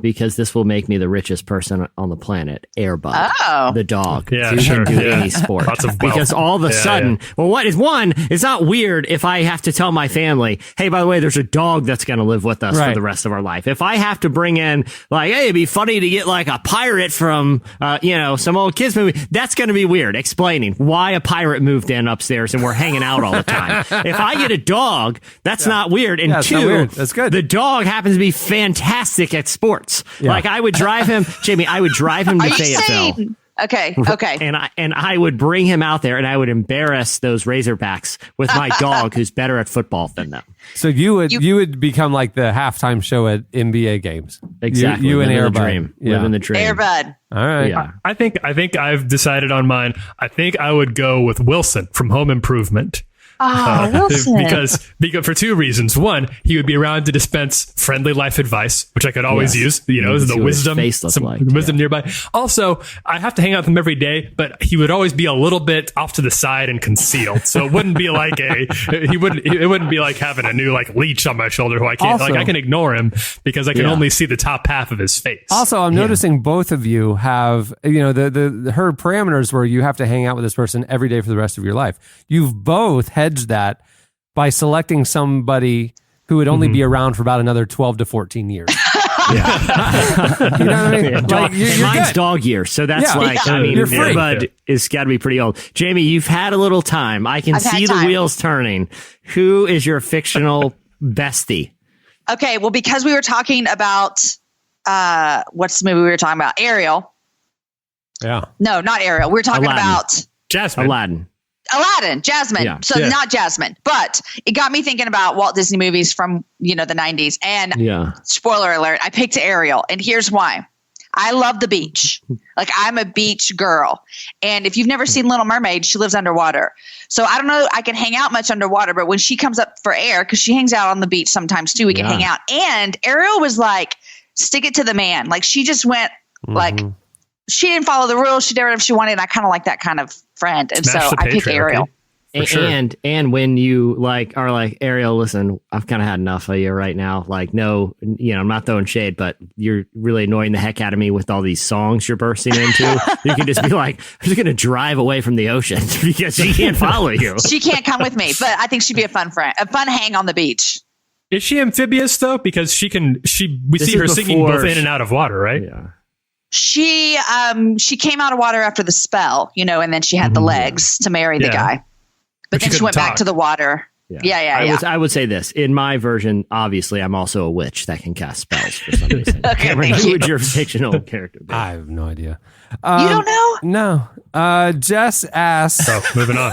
Because this will make me the richest person on the planet. Airbud, the dog, who can do any sport. Because all of a sudden, well, what is one? It's not weird if I have to tell my family, hey, by the way, there's a dog that's going to live with us for the rest of our life. If I have to bring in, like, hey, it'd be funny to get like a pirate from, some old kids movie. That's going to be weird. Explaining why a pirate moved in upstairs and we're hanging out all the time. If I get a dog, that's not weird. And 2, that's good. The dog happens to be fantastic at sports. Like I would drive him, Jamie, I would drive him to Fayetteville. Okay. And I would bring him out there and I would embarrass those Razorbacks with my dog who's better at football than them. So you would become like the halftime show at NBA games. Exactly. You and Airbud. Living the dream. Airbud. All right. Yeah. I think I've decided on mine. I think I would go with Wilson from Home Improvement. Wilson. Because for 2 reasons. One, he would be around to dispense friendly life advice, which I could always use. The wisdom, wisdom nearby. Also, I have to hang out with him every day, but he would always be a little bit off to the side and concealed. So it wouldn't be like it wouldn't be like having a new like leach on my shoulder who I can't I can ignore him because I can only see the top half of his face. Also, I'm noticing both of you have her parameters where you have to hang out with this person every day for the rest of your life. You've both hedged that by selecting somebody who would only be around for about another 12 to 14 years. You know what I mean? Mine's good. Dog years, so that's you're free. Airbud is got to be pretty old. Jamie, you've had a little time. I can see the wheels turning. Who is your fictional bestie? Okay, well, because we were talking about what's the movie we were talking about? Ariel. Yeah. No, not Ariel. We're talking about Aladdin. Jasmine. Yeah. So not Jasmine, but it got me thinking about Walt Disney movies from, the 90s. And spoiler alert, I picked Ariel. And here's why. I love the beach. Like I'm a beach girl. And if you've never seen Little Mermaid, she lives underwater. So I don't know, I can hang out much underwater, but when she comes up for air, because she hangs out on the beach sometimes too, we can hang out. And Ariel was like, stick it to the man. Like she just went Like, she didn't follow the rules. She did whatever she wanted. And I kind of like that kind of friend. And Smash so the I pick patriarchy. Ariel. Sure. And when you are like, Ariel, listen, I've kind of had enough of you right now. Like, no, I'm not throwing shade, but you're really annoying the heck out of me with all these songs you're bursting into. You can just be like, I'm just going to drive away from the ocean because she can't follow you. She can't come with me, but I think she'd be a fun friend, a fun hang on the beach. Is she amphibious though? Because we see her singing both in and out of water, right? Yeah. She came out of water after the spell, and then she had the legs to marry the guy. But then she went back to the water. Yeah. I would say this. In my version, obviously, I'm also a witch that can cast spells for some reason. Okay, Cameron, thank who you. would your fictional character be? I have no idea. You don't know? No. Jess asked. So moving on.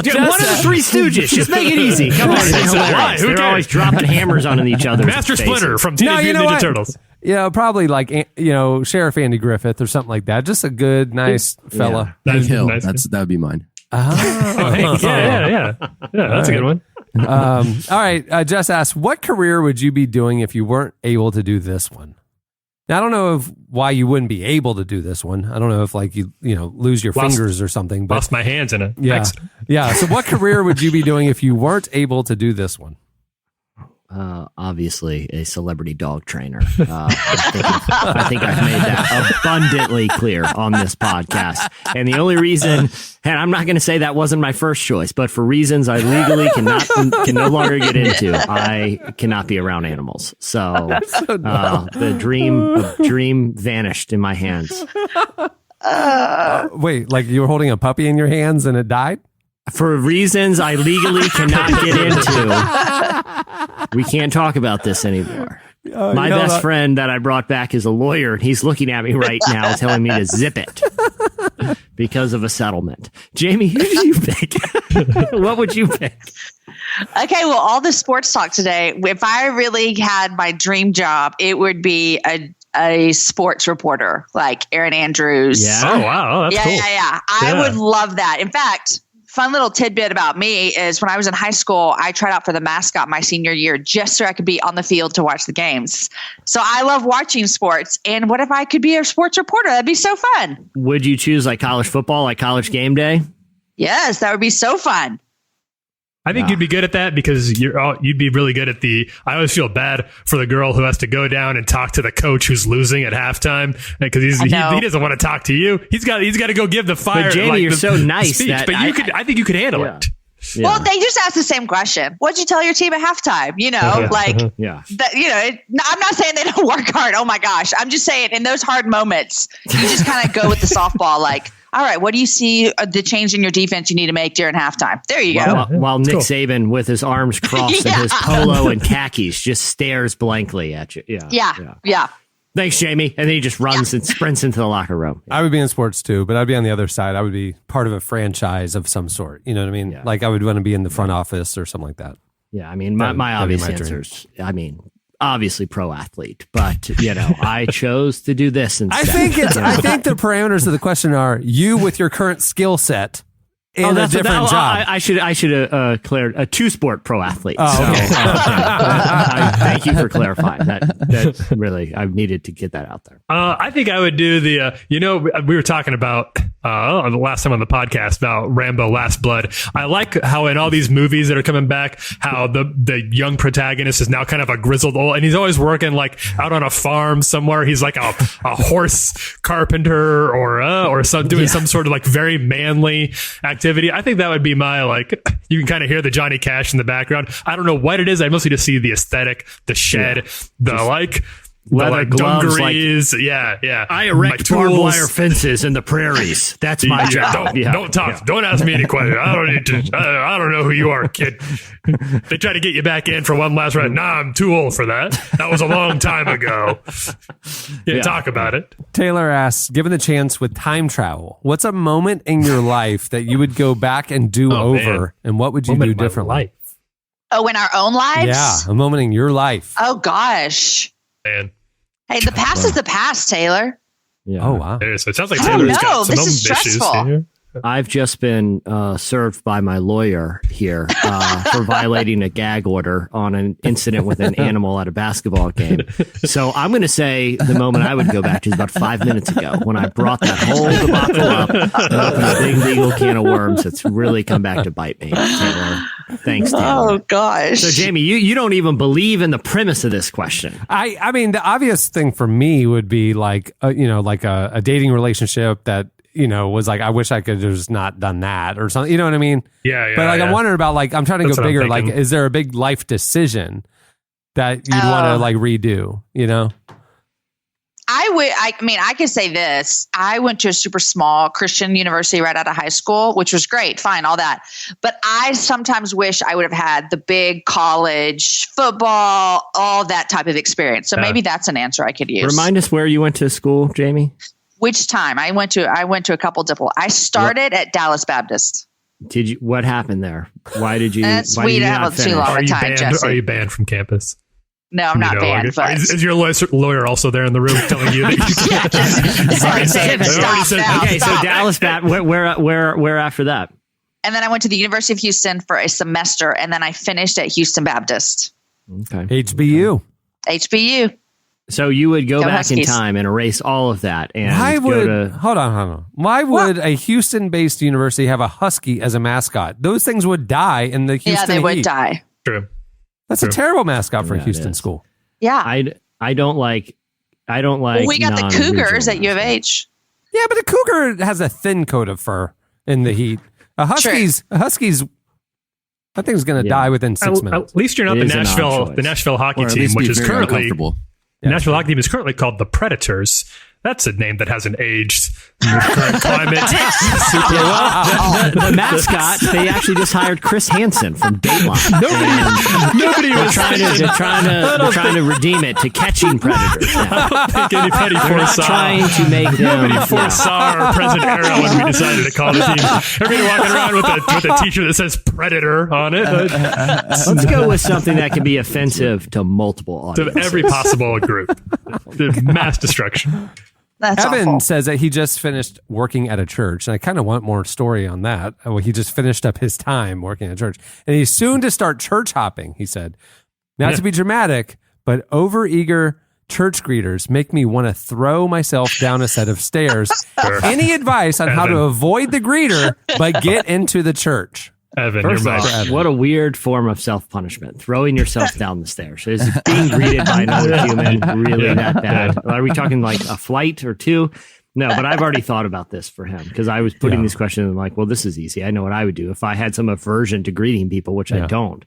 Dude, one of the Three Stooges. Just make it easy. Come on. It's hilarious. Who They're cares? always dropping hammers on each other. Master Splinter from Teenage Mutant Ninja Turtles. Yeah, probably like Sheriff Andy Griffith or something like that. Just a good, nice fella. Hank Hill. Nice. That would be mine. Yeah. That's a good one. All right. Jess asked, what career would you be doing if you weren't able to do this one? Now, I don't know why you wouldn't be able to do this one. I don't know if you lose your fingers or something. But lost my hands in it. Yeah. Yeah. So what career would you be doing if you weren't able to do this one? Obviously a celebrity dog trainer. I think I've made that abundantly clear on this podcast. And the only reason, and I'm not going to say that wasn't my first choice, but for reasons I legally can no longer get into, I cannot be around animals. So the dream vanished in my hands. Wait, like you were holding a puppy in your hands and it died? For reasons I legally cannot get into, we can't talk about this anymore. My best friend that I brought back is a lawyer, and he's looking at me right now telling me to zip it because of a settlement. Jamie, who did you pick? What would you pick? Okay, well, all the sports talk today, if I really had my dream job, it would be a sports reporter like Erin Andrews. Yeah. Oh, wow. That's cool. Yeah. I would love that. In fact, fun little tidbit about me is when I was in high school, I tried out for the mascot my senior year just so I could be on the field to watch the games. So I love watching sports. And what if I could be a sports reporter? That'd be so fun. Would you choose like college football, like College Game Day? Yes, that would be so fun. I think you'd be good at that because you'd be really good at I always feel bad for the girl who has to go down and talk to the coach who's losing at halftime because he doesn't want to talk to you. He's got to go give the fire. But Jamie, you're so nice speech, that but I think you could handle it. Yeah. Well, they just asked the same question. What'd you tell your team at halftime? I'm not saying they don't work hard. Oh my gosh. I'm just saying in those hard moments, you just kind of go with the softball. Like, all right, what do you see the change in your defense you need to make during halftime? There you go. While Nick Saban with his arms crossed and his polo and khakis just stares blankly at you. Yeah. Thanks, Jamie. And then he just runs and sprints into the locker room. I would be in sports too, but I'd be on the other side. I would be part of a franchise of some sort. You know what I mean? Yeah. Like I would want to be in the front office or something like that. Yeah, I mean, my obvious answers, obviously pro athlete, but I chose to do this instead. I think the parameters of the question are you with your current skill set in a different job. I should have cleared a two-sport pro athlete. Oh, okay. Thank you for clarifying that. Really, I needed to get that out there. I think I would do the. We were talking about the last time on the podcast about Rambo: Last Blood. I like how in all these movies that are coming back, how the young protagonist is now kind of a grizzled old, and he's always working like out on a farm somewhere. He's like a horse carpenter or doing some sort of like very manly activity. I think that would be my you can kind of hear the Johnny Cash in the background. I don't know what it is. I mostly just see the aesthetic, the shed, leather gloves, dungarees. Yeah. I erect barbed wire fences in the prairies. That's my job. Don't talk. Yeah. Don't ask me any questions. I don't need to. I don't know who you are, kid. They try to get you back in for one last round. Nah, I'm too old for that. That was a long time ago. Talk about it. Taylor asks, given the chance with time travel, what's a moment in your life that you would go back and do over, and what would you do differently? Oh, in our own lives? Yeah, a moment in your life. Oh, gosh. Man. Hey, the past is the past, Taylor. Yeah. Oh, wow. So it sounds like Taylor's got some issues here. I've just been served by my lawyer here for violating a gag order on an incident with an animal at a basketball game. So I'm going to say the moment I would go back to is about 5 minutes ago when I brought that whole debacle up and opened a big legal can of worms that's really come back to bite me, Taylor. Thanks, Taylor. Oh, gosh. So, Jamie, you don't even believe in the premise of this question. I mean, the obvious thing for me would be like, like a dating relationship that, was like, I wish I could have just not done that or something. You know what I mean? Yeah. But like, I'm wondering about like, I'm trying to That's go what I'm bigger. Like, thinking. is there a big life decision that you'd want to like redo, I could say this. I went to a super small Christian university right out of high school, which was great. Fine, all that. But I sometimes wish I would have had the big college football, all that type of experience. So maybe that's an answer I could use. Remind us where you went to school, Jamie. Which time? I went to a couple different. I started at Dallas Baptist. Did you? What happened there? Why did you? We didn't have too long a time, Jesse. Are you banned from campus? No, I'm not banned. But is your lawyer also there in the room telling you that you can't? Okay, so Dallas Baptist. Where after that? And then I went to the University of Houston for a semester, and then I finished at Houston Baptist. Okay, HBU. So you would go back in time and erase all of that, and hold on. Why would a Houston-based university have a husky as a mascot? Those things would die in the Houston Yeah, they would die. True. That's a terrible mascot for a Houston school. Yeah, I don't like. Well, we got the Cougars at U of H. Yeah, but a cougar has a thin coat of fur in the heat. A husky's. I think is going to die within 6 minutes. At least you're not the Nashville hockey team, which is currently. The National Hockey Team is currently called the Predators. That's a name that hasn't aged in the current climate super well. The mascot, they actually just hired Chris Hansen from Dateline. Nobody was they're trying to redeem it to catching predators. I don't think anybody foresaw. Trying to make them. Nobody foresaw our present era when we decided to call the team. Everybody walking around with a t-shirt that says Predator on it. Let's go with something that can be offensive to multiple audiences. To every possible group. The mass destruction. That's Evan awful. says that he just finished working at a church, and I kind of want more story on that. Well, he just finished up his time working at a church, and he's soon to start church hopping, he said. Not to be dramatic, but overeager church greeters make me want to throw myself down a set of stairs. Any advice on how to avoid the greeter, but get into the church? Evan, First off, what a weird form of self-punishment. Throwing yourself down the stairs. Is being greeted by another human really that bad? Are we talking like a flight or two? No, but I've already thought about this for him because I was putting these questions and like, well, this is easy. I know what I would do if I had some aversion to greeting people, which I don't,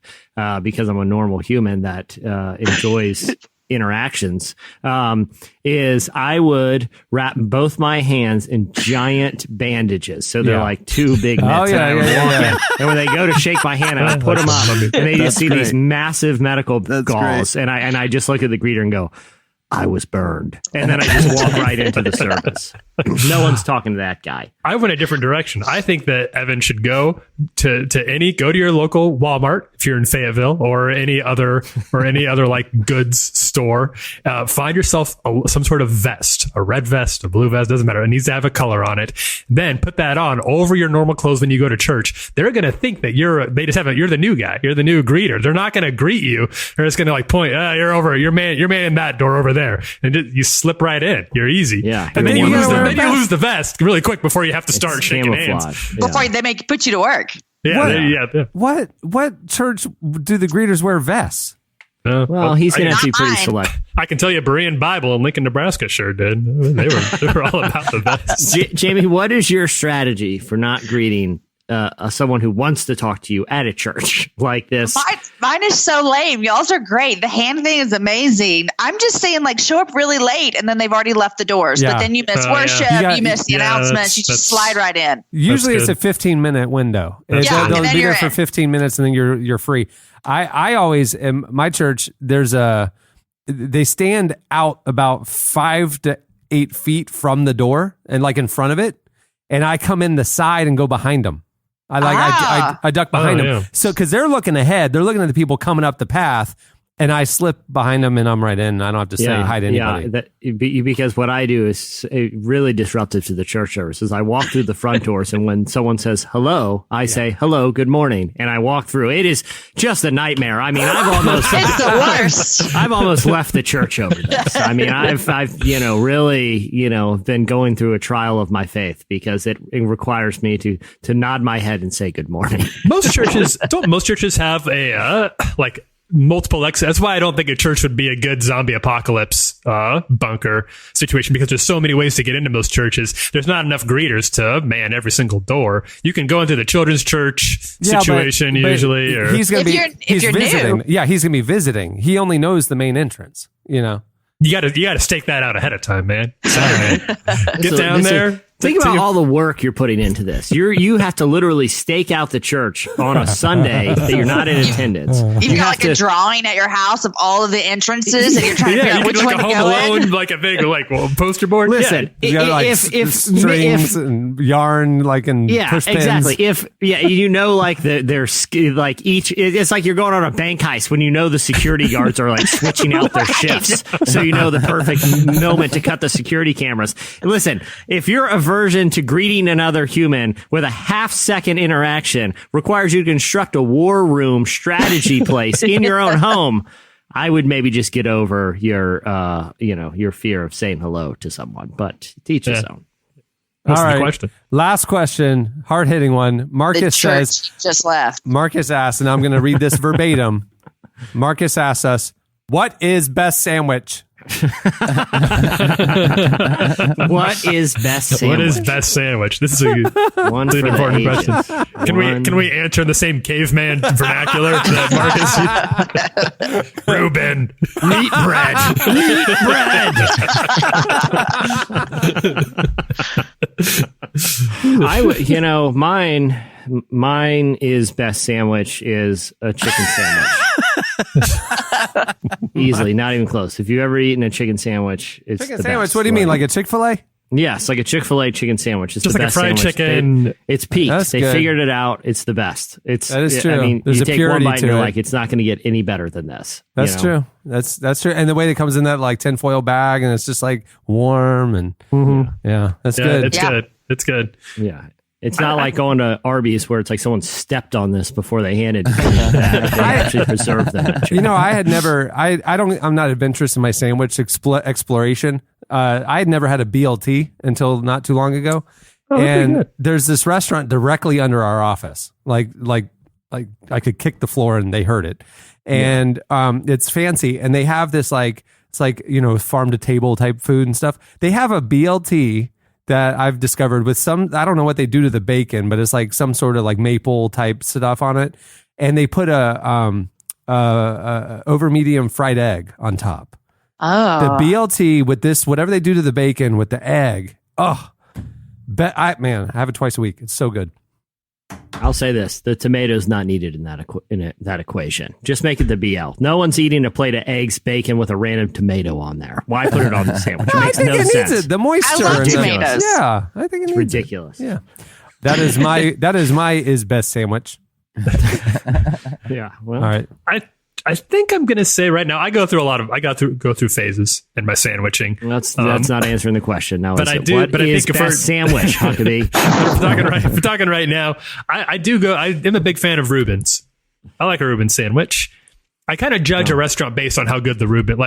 because I'm a normal human that enjoys interactions, is I would wrap both my hands in giant bandages. So they're like two big mitts. And when they go to shake my hand, I put them up and they just see these massive medical gauze. And I just look at the greeter and go, I was burned. And then I just walk right into the service. No one's talking to that guy. I went a different direction. I think that Evan should go to your local Walmart if you're in Fayetteville or any other like goods store. Find yourself some sort of vest, a red vest, a blue vest, doesn't matter. It needs to have a color on it. Then put that on over your normal clothes when you go to church. They're going to think that you're the new guy. You're the new greeter. They're not going to greet you. They're just going to like point, you're man that door over there. And you slip right in. You're easy. Yeah. And then you lose the vest really quick before you have to start shaking hands. Before they put you to work. What church do the greeters wear vests? Well, he's going to have to be pretty select. I can tell you Berean Bible in Lincoln, Nebraska sure did. They were all about the vests. Jamie, what is your strategy for not greeting someone who wants to talk to you at a church like this? Mine is so lame. Y'all's are great. The hand thing is amazing. I'm just saying, like, show up really late and then they've already left the doors. But then you miss worship, you miss the announcements. You just slide right in. Usually it's a 15-minute window. They'll be there for 15 minutes and then you're free. I always, in my church, they stand out about 5 to 8 feet from the door and like in front of it. And I come in the side and go behind them. I duck behind them. Yeah. So, cause they're looking ahead, they're looking at the people coming up the path. and I slip behind them and I'm right in. I don't have to say hi to anybody. Because what I do is really disruptive to the church services. I walk through the front doors, and when someone says hello, I say hello, good morning, and I walk through. It is just a nightmare. I mean, It's the worst. I've almost left the church over this. I mean, I've really been going through a trial of my faith because it requires me to nod my head and say good morning. Most churches have a multiple exits. That's why I don't think a church would be a good zombie apocalypse bunker situation, because there's so many ways to get into most churches. There's not enough greeters to man every single door. You can go into the children's church situation usually. Or he's going to be visiting. New. Yeah, he's going to be visiting. He only knows the main entrance. You gotta stake that out ahead of time, man. Sorry, man. Get down there. Think about all the work you're putting into this. You have to literally stake out the church on a Sunday that you're not in attendance. You've got a drawing at your house of all of the entrances, and you're trying to figure out which one to go in. Like a big poster board. Listen, if strings and yarn, and push pins. Exactly. There's each. It's like you're going on a bank heist when the security guards are switching out their shifts, so the perfect moment to cut the security cameras. And listen, if you're aversion to greeting another human with a half-second interaction requires you to construct a war room strategy place in your own home, I would maybe just get over your fear of saying hello to someone. But teach his own. All right. Last question, hard-hitting one. Marcus says, just left. Marcus asks, and I'm going to read this verbatim. Marcus asks us, "What is best sandwich?" What is best sandwich? What is best sandwich? This is an important question. Can we answer in the same caveman vernacular that Marcus? Reuben, meat bread. Mine is best sandwich is a chicken sandwich. Easily, not even close. If you've ever eaten a chicken sandwich, it's chicken the sandwich. best. What do you mean, like a Chick-fil-A? Yes, like a Chick-fil-A chicken sandwich. It's just the like best a fried sandwich. chicken. It's peaked. That's they good. figured it out. It's the best. That is true. I mean, There's you a take one purity bite and to you're it. like, it's not going to get any better than this. That's true. That's true. And the way it comes in that tinfoil bag, and it's just warm and that's good. It's good. It's good. Yeah. It's not like going to Arby's where it's like someone stepped on this before they handed it back. They actually preserved them. I had never. I'm not adventurous in my sandwich exploration. I had never had a BLT until not too long ago, and there's this restaurant directly under our office. Like I could kick the floor and they heard it, and it's fancy, and they have this it's farm to table type food and stuff. They have a BLT that I've discovered with I don't know what they do to the bacon, but it's some sort of maple type stuff on it. And they put a over medium fried egg on top. Oh. The BLT with this, whatever they do to the bacon with the egg. Oh, I have it twice a week. It's so good. I'll say this: the tomato's not needed in that equation. Just make it the BL. No one's eating a plate of eggs, bacon with a random tomato on there. Why put it on the sandwich? It makes I think no it sense. needs it. The moisture. I love tomatoes. Yeah, I think It's ridiculous. Yeah, that is my best sandwich. Yeah. Well, all right. I think I'm gonna say right now I go through phases in my sandwiching. That's not answering the question. Now, but I do. What but I is think best sandwich, Huckabee? if we're talking right now, I do go. I'm a big fan of Reuben's. I like a Reuben sandwich. I kind of judge a restaurant based on how good the Reuben.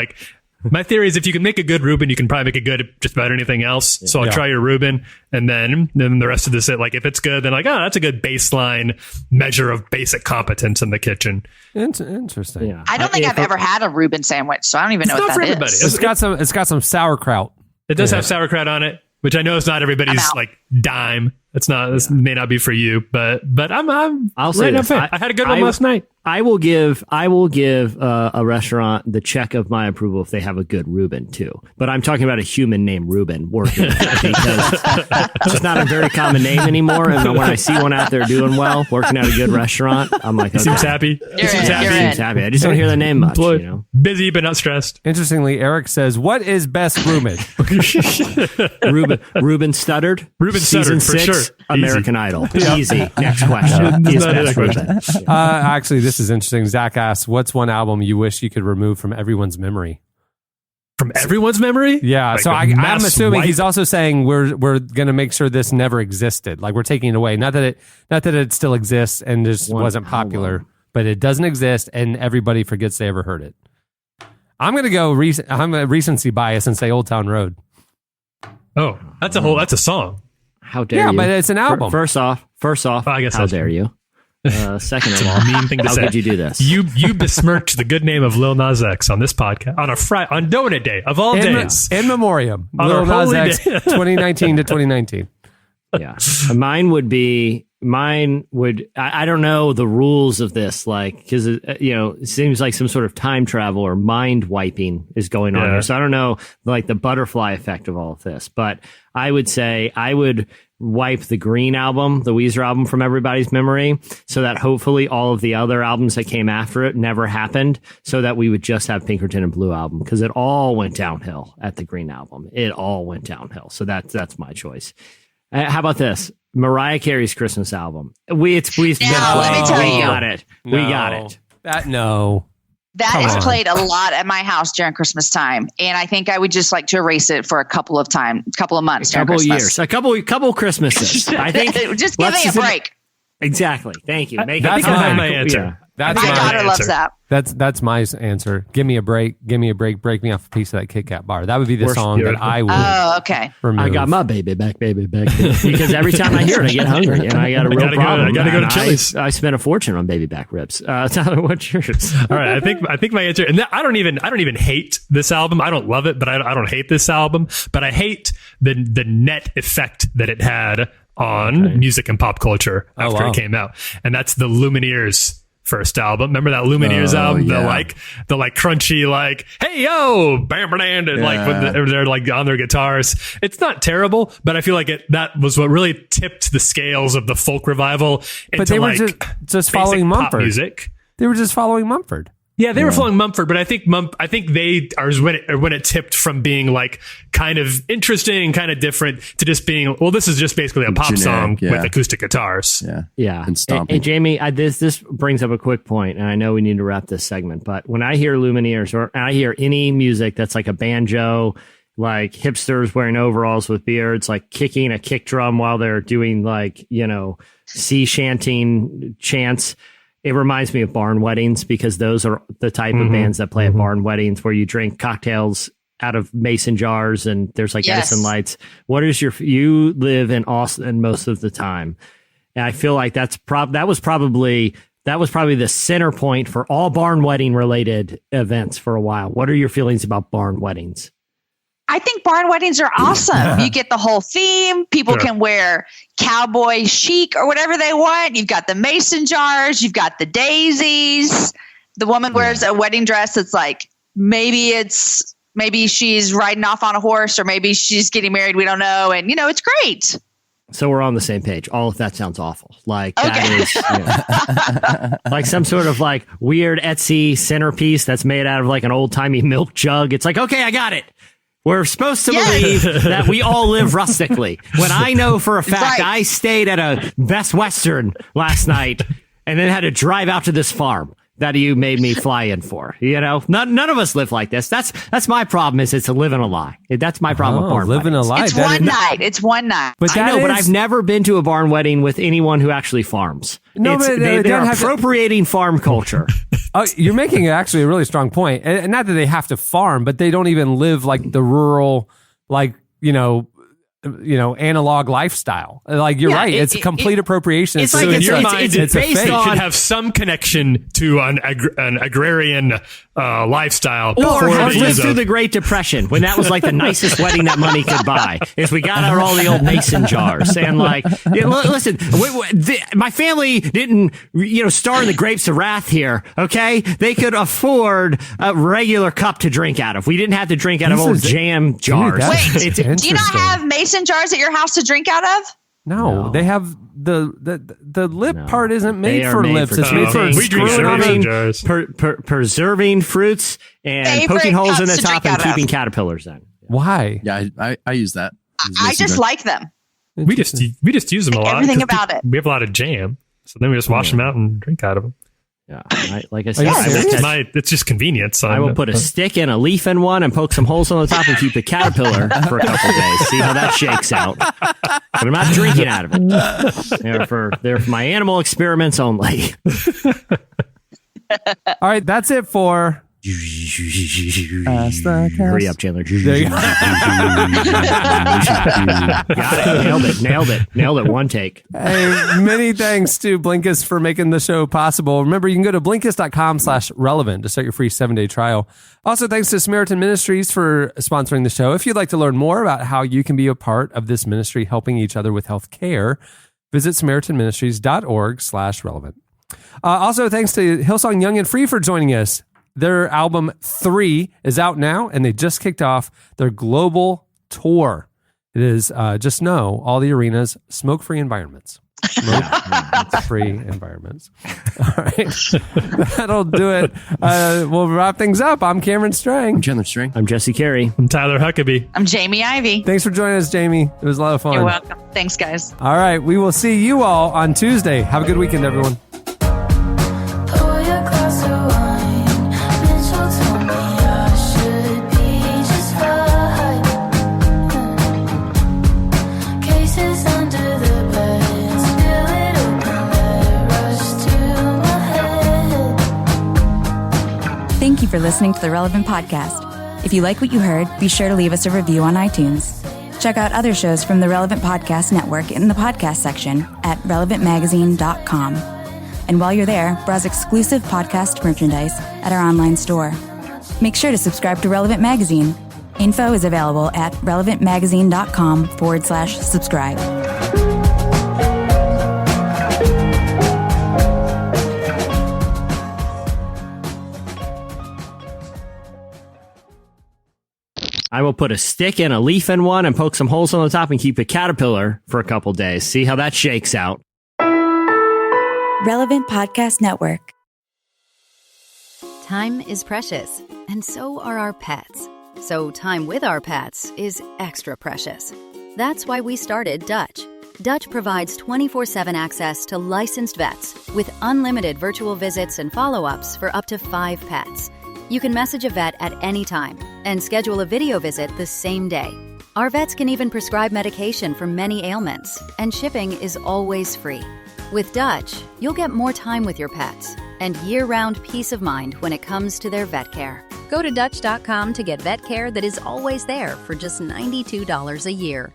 My theory is if you can make a good Reuben, you can probably make a good just about anything else. Yeah. So I'll try your Reuben, and then the rest of this, if it's good, then that's a good baseline measure of basic competence in the kitchen. Interesting. Yeah. I don't think I've ever had a Reuben sandwich, so I don't even know what that is. It's got some sauerkraut. It does have sauerkraut on it, which I know is not everybody's dime. It's not. This may not be for you, but I'll say this. I had a good one last night. I will give a restaurant the check of my approval if they have a good Reuben too. But I'm talking about a human named Reuben working because it's just not a very common name anymore. And when I see one out there doing well, working at a good restaurant, I'm like, he seems happy. He seems happy. I just don't hear the name much. Busy but not stressed. Interestingly, Eric says, "What is best Reuben?" Reuben stuttered. Reuben Season stuttered for 6, sure. American Idol. Easy. Next question. Is best Reuben? Actually, this this is interesting. Zach asks, "What's one album you wish you could remove from everyone's memory?" From everyone's memory? Yeah. Like so a I'm mass assuming wipe? he's also saying we're going to make sure this never existed. Like we're taking it away. Not that it still exists and just wasn't popular, but it doesn't exist and everybody forgets they ever heard it. I'm going to go. I'm a recency bias and say Old Town Road. Oh, that's a song. How dare you? Yeah, but it's an album. First off, I guess how dare you? Second of all, mean thing to how say. could you do this? You besmirched the good name of Lil Nas X on this podcast on Donut Day of all days. In memoriam. On Lil our Nas holy X, day. 2019 to 2019. Yeah. Mine would, I don't know the rules of this, like, because, it seems like some sort of time travel or mind wiping is going on here. So I don't know, like, the butterfly effect of all of this. But I would say I would wipe the Green album, the Weezer album, from everybody's memory so that hopefully all of the other albums that came after it never happened, so that we would just have Pinkerton and Blue album, because it all went downhill at the Green album. It all went downhill. So that's my choice. How about this? Mariah Carey's Christmas album. Let me tell you. We got it. No. We got it. That is played a lot at my house during Christmas time, and I think I would just like to erase it for a couple of months, a couple during years, Christmas. a couple Christmases. I think just give me a break. Exactly. Thank you. That's my answer. Yeah. That's my daughter loves that. That's my answer. Give me a break. Break me off a piece of that Kit Kat bar. That would be the song that I would. Oh, okay. Remove. I got my baby back, because every time I hear it, I get hungry, and I got a real problem. I gotta go to Chili's. I spent a fortune on baby back ribs. Tyler, what's yours? All right, I think my answer, and I don't even hate this album. I don't love it, but I don't hate this album. But I hate the net effect that it had on music and pop culture after it came out, and that's the Lumineers first album. Remember that Lumineers album? Yeah. The crunchy, like, hey yo, bam bam, and like when they're like on their guitars. It's not terrible, but I feel like that was what really tipped the scales of the folk revival into But they were like just following pop Mumford music. They were just following Mumford. Yeah, they were following Mumford, but I think they are when it tipped from being like kind of interesting, kind of different, to just being, well, this is just basically a pop song with acoustic guitars. Yeah. And stomping. And Jamie, this brings up a quick point, and I know we need to wrap this segment, but when I hear Lumineers, or I hear any music that's like a banjo, like hipsters wearing overalls with beards, like kicking a kick drum while they're doing like, sea chanting chants, it reminds me of barn weddings, because those are the type of bands that play at barn weddings, where you drink cocktails out of mason jars and there's like Edison lights. What is you live in Austin most of the time, and I feel like that was probably the center point for all barn wedding related events for a while. What are your feelings about barn weddings? I think barn weddings are awesome. You get the whole theme. People can wear cowboy chic or whatever they want. You've got the mason jars. You've got the daisies. The woman wears a wedding dress that's like, maybe she's riding off on a horse, or maybe she's getting married. We don't know. And, it's great. So we're on the same page. All of that sounds awful. Like that is like some sort of like weird Etsy centerpiece that's made out of like an old timey milk jug. It's like, okay, I got it. We're supposed to believe that we all live rustically. When I know for a fact I stayed at a Best Western last night and then had to drive out to this farm that you made me fly in for. None of us live like this. That's my problem. Is it's living a lie. That's my problem with barn living weddings. a lie. It's one night. But I've never been to a barn wedding with anyone who actually farms. No, but they're appropriating farm culture. You're making actually a really strong point. And not that they have to farm, but they don't even live like the rural, like, analog lifestyle. Like, you're right. It's a complete appropriation. It's like in your mind, it's based on, should have some connection to an agrarian lifestyle. Or have lived through the Great Depression, when that was like the nicest wedding that money could buy. Is we got out all the old mason jars and like, listen, my family didn't, star in the grapes of wrath here. Okay, they could afford a regular cup to drink out of. We didn't have to drink out of old jam jars. Wait, do you not have mason jars at your house to drink out of? No, they have the lip part isn't made for lips. It's made for preserving fruits and poking holes in the top and keeping caterpillars in. Why? Yeah, I use that. I just like them. We just use them a lot. Everything about it. We have a lot of jam, so then we just wash them out and drink out of them. Yeah, like I said, it's just convenience. I will put a stick and a leaf in one and poke some holes on the top and keep the caterpillar for a couple days. See how that shakes out. But I'm not drinking out of it. They're for my animal experiments only. All right, that's it for... Hurry up, Chandler. There you go. Got it. Nailed it. One take. Hey, many thanks to Blinkist for making the show possible. Remember, you can go to Blinkist.com/relevant to start your free 7-day trial. Also, thanks to Samaritan Ministries for sponsoring the show. If you'd like to learn more about how you can be a part of this ministry helping each other with health care, visit SamaritanMinistries.org/relevant. Also, thanks to Hillsong Young and Free for joining us. Their album 3 is out now, and they just kicked off their global tour. It is, just know, all the arenas, smoke-free environments. Smoke-free environments. All right. That'll do it. We'll wrap things up. I'm Cameron Strang. I'm Chandler Strang. I'm Jesse Carey. I'm Tyler Huckabee. I'm Jamie Ivey. Thanks for joining us, Jamie. It was a lot of fun. You're welcome. Thanks, guys. All right. We will see you all on Tuesday. Have a good weekend, everyone. Pour your glass of wine. Mitchell told me I should be just fine. Cases under the bed, spill it open, let it rush to my head. Thank you for listening to the Relevant Podcast. If you like what you heard, be sure to leave us a review on iTunes. Check out other shows from the Relevant Podcast Network in the podcast section at relevantmagazine.com. And while you're there, browse exclusive podcast merchandise at our online store. Make sure to subscribe to Relevant Magazine. Info is available at relevantmagazine.com/subscribe. I will put a stick and a leaf in one and poke some holes on the top and keep the caterpillar for a couple days. See how that shakes out. Relevant Podcast Network. Time is precious, and so are our pets. So time with our pets is extra precious. That's why we started Dutch. Dutch provides 24/7 access to licensed vets with unlimited virtual visits and follow-ups for up to 5 pets. You can message a vet at any time and schedule a video visit the same day. Our vets can even prescribe medication for many ailments, and shipping is always free. With Dutch, you'll get more time with your pets and year-round peace of mind when it comes to their vet care. Go to Dutch.com to get vet care that is always there for just $92 a year.